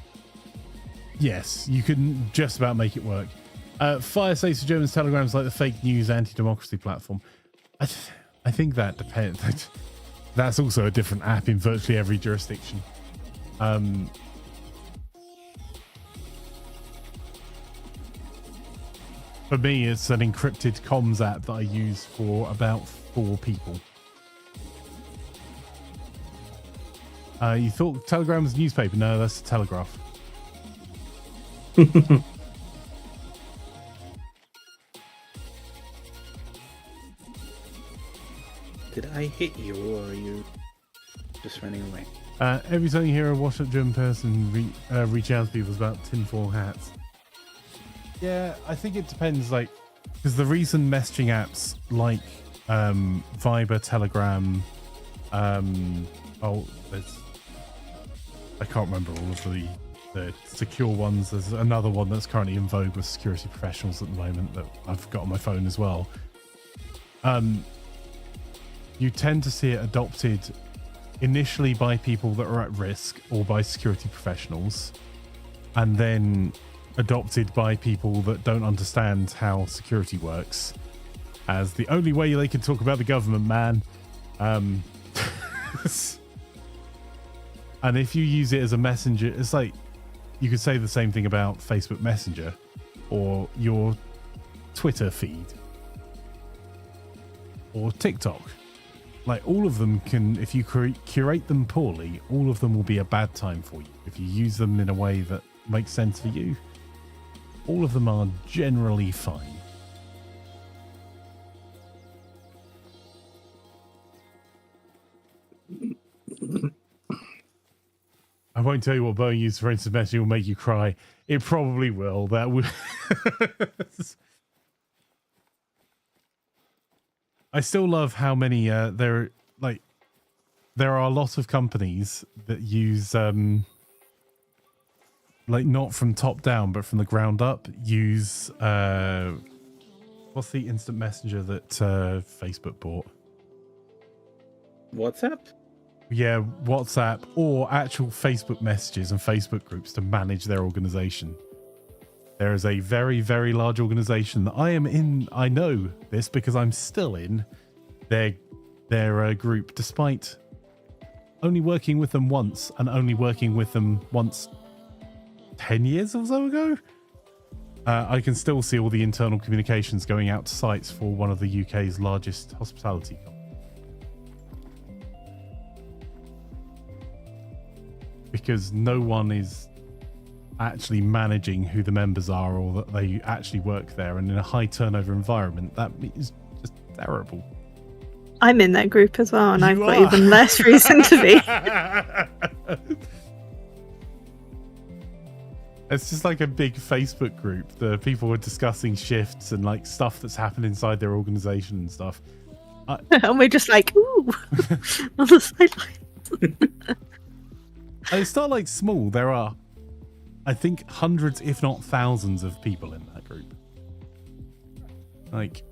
A: Yes, you can just about make it work. Fire says to Germans, Telegram's like the fake news anti-democracy platform. I think that depends. That's also a different app in virtually every jurisdiction. For me, it's an encrypted comms app that I use for about 4 people. You thought Telegram was a newspaper? No, that's a telegraph.
B: Did I hit you, or are you just running away?
A: Every time you hear a washed-up German person reach out to people about tinfoil hats. Yeah, I think it depends, like, because the reason messaging apps like Viber, Telegram, I can't remember all of the secure ones. There's another one that's currently in vogue with security professionals at the moment that I've got on my phone as well. You tend to see it adopted initially by people that are at risk or by security professionals, and then adopted by people that don't understand how security works as the only way they can talk about the government, man. And if you use it as a messenger, it's like you could say the same thing about Facebook Messenger or your Twitter feed or TikTok. Like, all of them can, if you curate them poorly, all of them will be a bad time for you. If you use them in a way that makes sense for you, all of them are generally fine. I won't tell you what Boeing used for instant messaging will make you cry. It probably will. That would. I still love how many there are a lot of companies that use like, not from top down but from the ground up, use what's the instant messenger that Facebook bought?
B: WhatsApp?
A: Yeah, WhatsApp, or actual Facebook messages and Facebook groups to manage their organization. There is a very, very large organization that I am in. I know this because I'm still in their group, despite only working with them once, and only working with them once 10 years or so ago. I can still see all the internal communications going out to sites for one of the UK's largest hospitality companies. Because no one is actually managing who the members are or that they actually work there, and in a high turnover environment, that is just terrible.
D: I'm in that group as well, and I've
A: You
D: got
A: are.
D: even less reason to be.
A: It's just like a big Facebook group. The people are discussing shifts and like stuff that's happened inside their organization and stuff.
D: And we're just like, ooh, on the sidelines.
A: And it's not like small. There are, I think, hundreds, if not thousands, of people in that group. Like,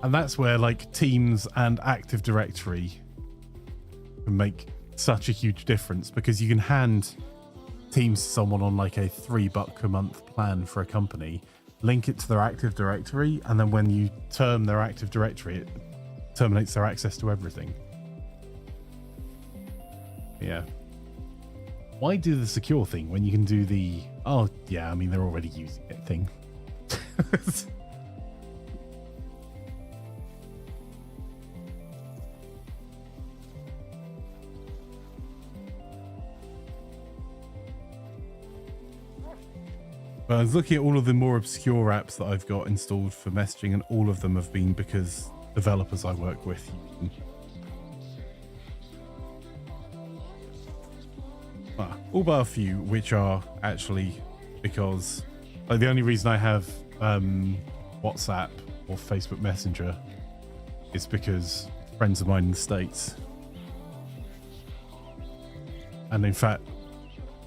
A: and that's where like Teams and Active Directory can make such a huge difference, because you can hand Teams to someone on like a $3 a month plan for a company, link it to their Active Directory, and then when you term their Active Directory, it terminates their access to everything. Yeah. Why do the secure thing when you can do the, oh yeah, I mean, they're already using it thing? But I was looking at all of the more obscure apps that I've got installed for messaging, and all of them have been because developers I work with use them. All but a few, which are actually because, like, the only reason I have WhatsApp or Facebook Messenger is because friends of mine in the States. And in fact,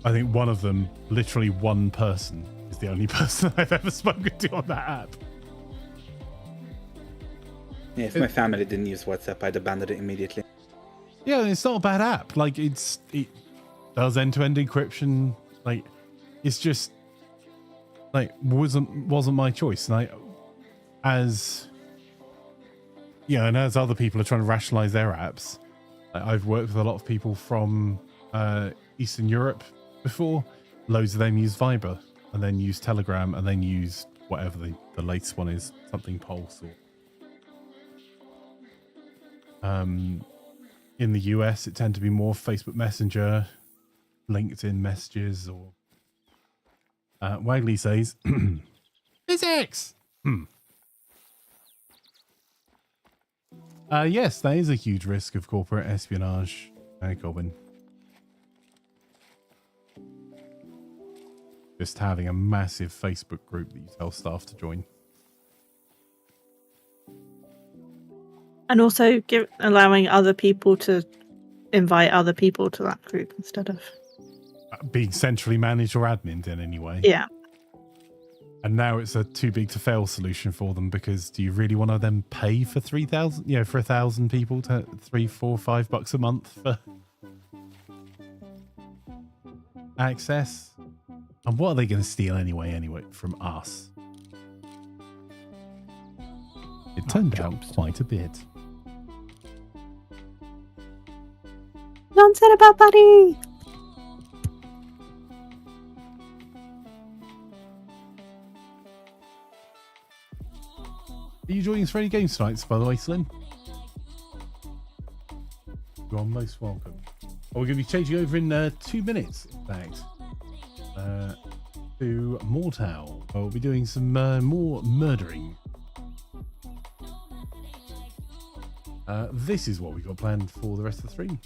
A: I think one of them, literally one person, is the only person I've ever spoken to on that app.
B: Yeah, if my family didn't use WhatsApp, I'd abandon it immediately.
A: Yeah, it's not a bad app. Like, it does end-to-end encryption. Like, it's just like wasn't my choice. And as other people are trying to rationalize their apps, I've worked with a lot of people from Eastern Europe before. Loads of them use Viber, and then use Telegram, and then use whatever the latest one is, something Pulse or in the US it tend to be more Facebook Messenger, LinkedIn messages, or Wagley says physics. Yes, that is a huge risk of corporate espionage, Goblin. Just having a massive Facebook group that you tell staff to join.
D: And also allowing other people to invite other people to that group instead of
A: being centrally managed or admin in any way.
D: Yeah.
A: And now it's a too big to fail solution for them, because do you really want to then pay for 3,000, for 1,000 people to $3, $4, $5 a month for access? And what are they going to steal anyway from us? It turned out quite a bit.
D: Nonsense about Buddy.
A: Are you joining us for any games tonight, by the way, Slim? You are most welcome. We're going to be changing over in 2 minutes, in fact, to Mortal. We'll be doing some more murdering. This is what we've got planned for the rest of the stream.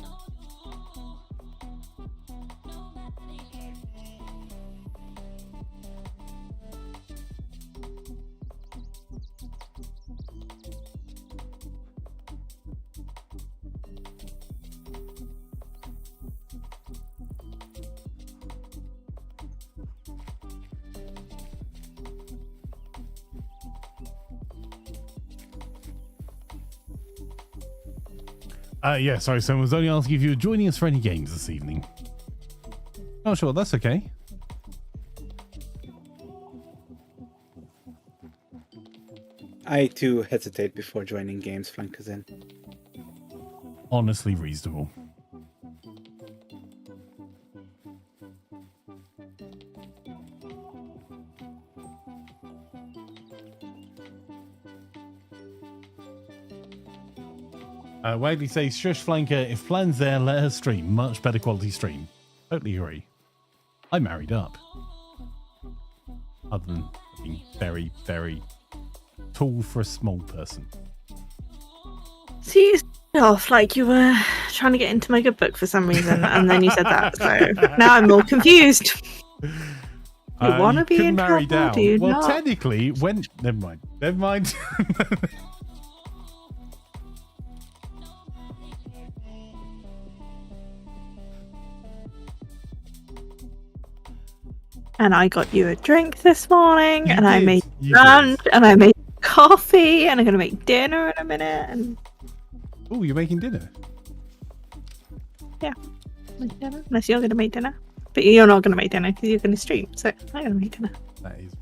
A: Yeah, sorry, someone was only asking if you were joining us for any games this evening. Oh, sure, that's okay.
B: I too hesitate before joining games Flankers in.
A: Honestly reasonable. Wagley says, shush Flanker, if plan's there, let her stream. Much better quality stream. Totally agree. I married up. Other than being very, very tall for a small person.
D: See, you started off like you were trying to get into my good book for some reason, and then you said that. So now I'm more confused. You want to be in
A: marry
D: trouble,
A: down.
D: do you
A: Well,
D: not?
A: technically, when... Never mind.
D: And I got you a drink this morning,
A: You
D: and I
A: did.
D: made
A: You
D: lunch,
A: did.
D: and I made coffee, and I'm going to make dinner in a minute. And
A: Oh, you're making dinner?
D: make dinner, unless you're going to make dinner. But you're not going to make dinner because you're going to stream, so I'm going to make dinner.
A: That is...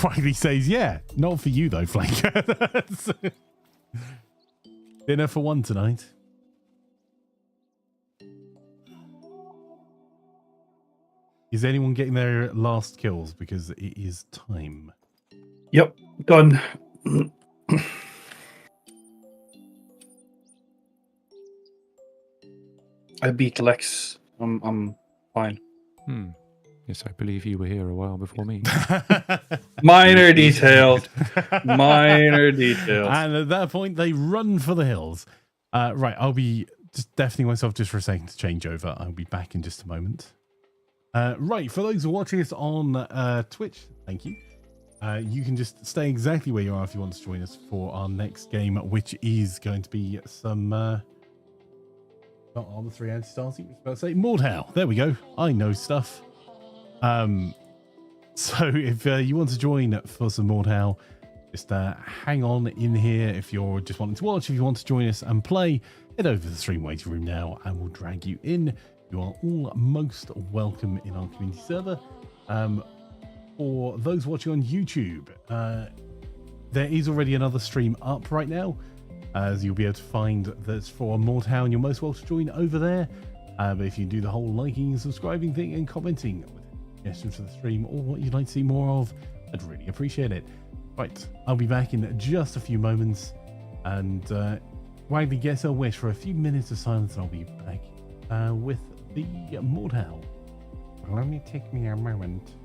A: Wiley says, yeah, not for you though, Flanker. Dinner for one tonight. Is anyone getting their last kills? Because it is time.
C: Yep, done. I beat Lex. I'm fine.
F: Yes, I believe you were here a while before me.
C: Minor details. Minor details.
A: And at that point, they run for the hills. Right, I'll be just deafening myself just for a second to change over. I'll be back in just a moment. Right, for those watching us on Twitch, thank you. You can just stay exactly where you are if you want to join us for our next game, which is going to be some... not Armor 3 anti-stars, I was about to say Mordhau. There we go. I know stuff. So if you want to join for some Mordhau, just hang on in here if you're just wanting to watch. If you want to join us and play, head over to the stream waiting room now and we'll drag you in. You are all most welcome in our community server. For those watching on YouTube, there is already another stream up right now, as you'll be able to find that's for Mordtown. You're most welcome to join over there. But if you do the whole liking and subscribing thing and commenting with suggestions for the stream or what you'd like to see more of, I'd really appreciate it. Right, I'll be back in just a few moments, and Wagley gets her wish for a few minutes of silence, and I'll be back with the Mordtown. Will only take me a moment.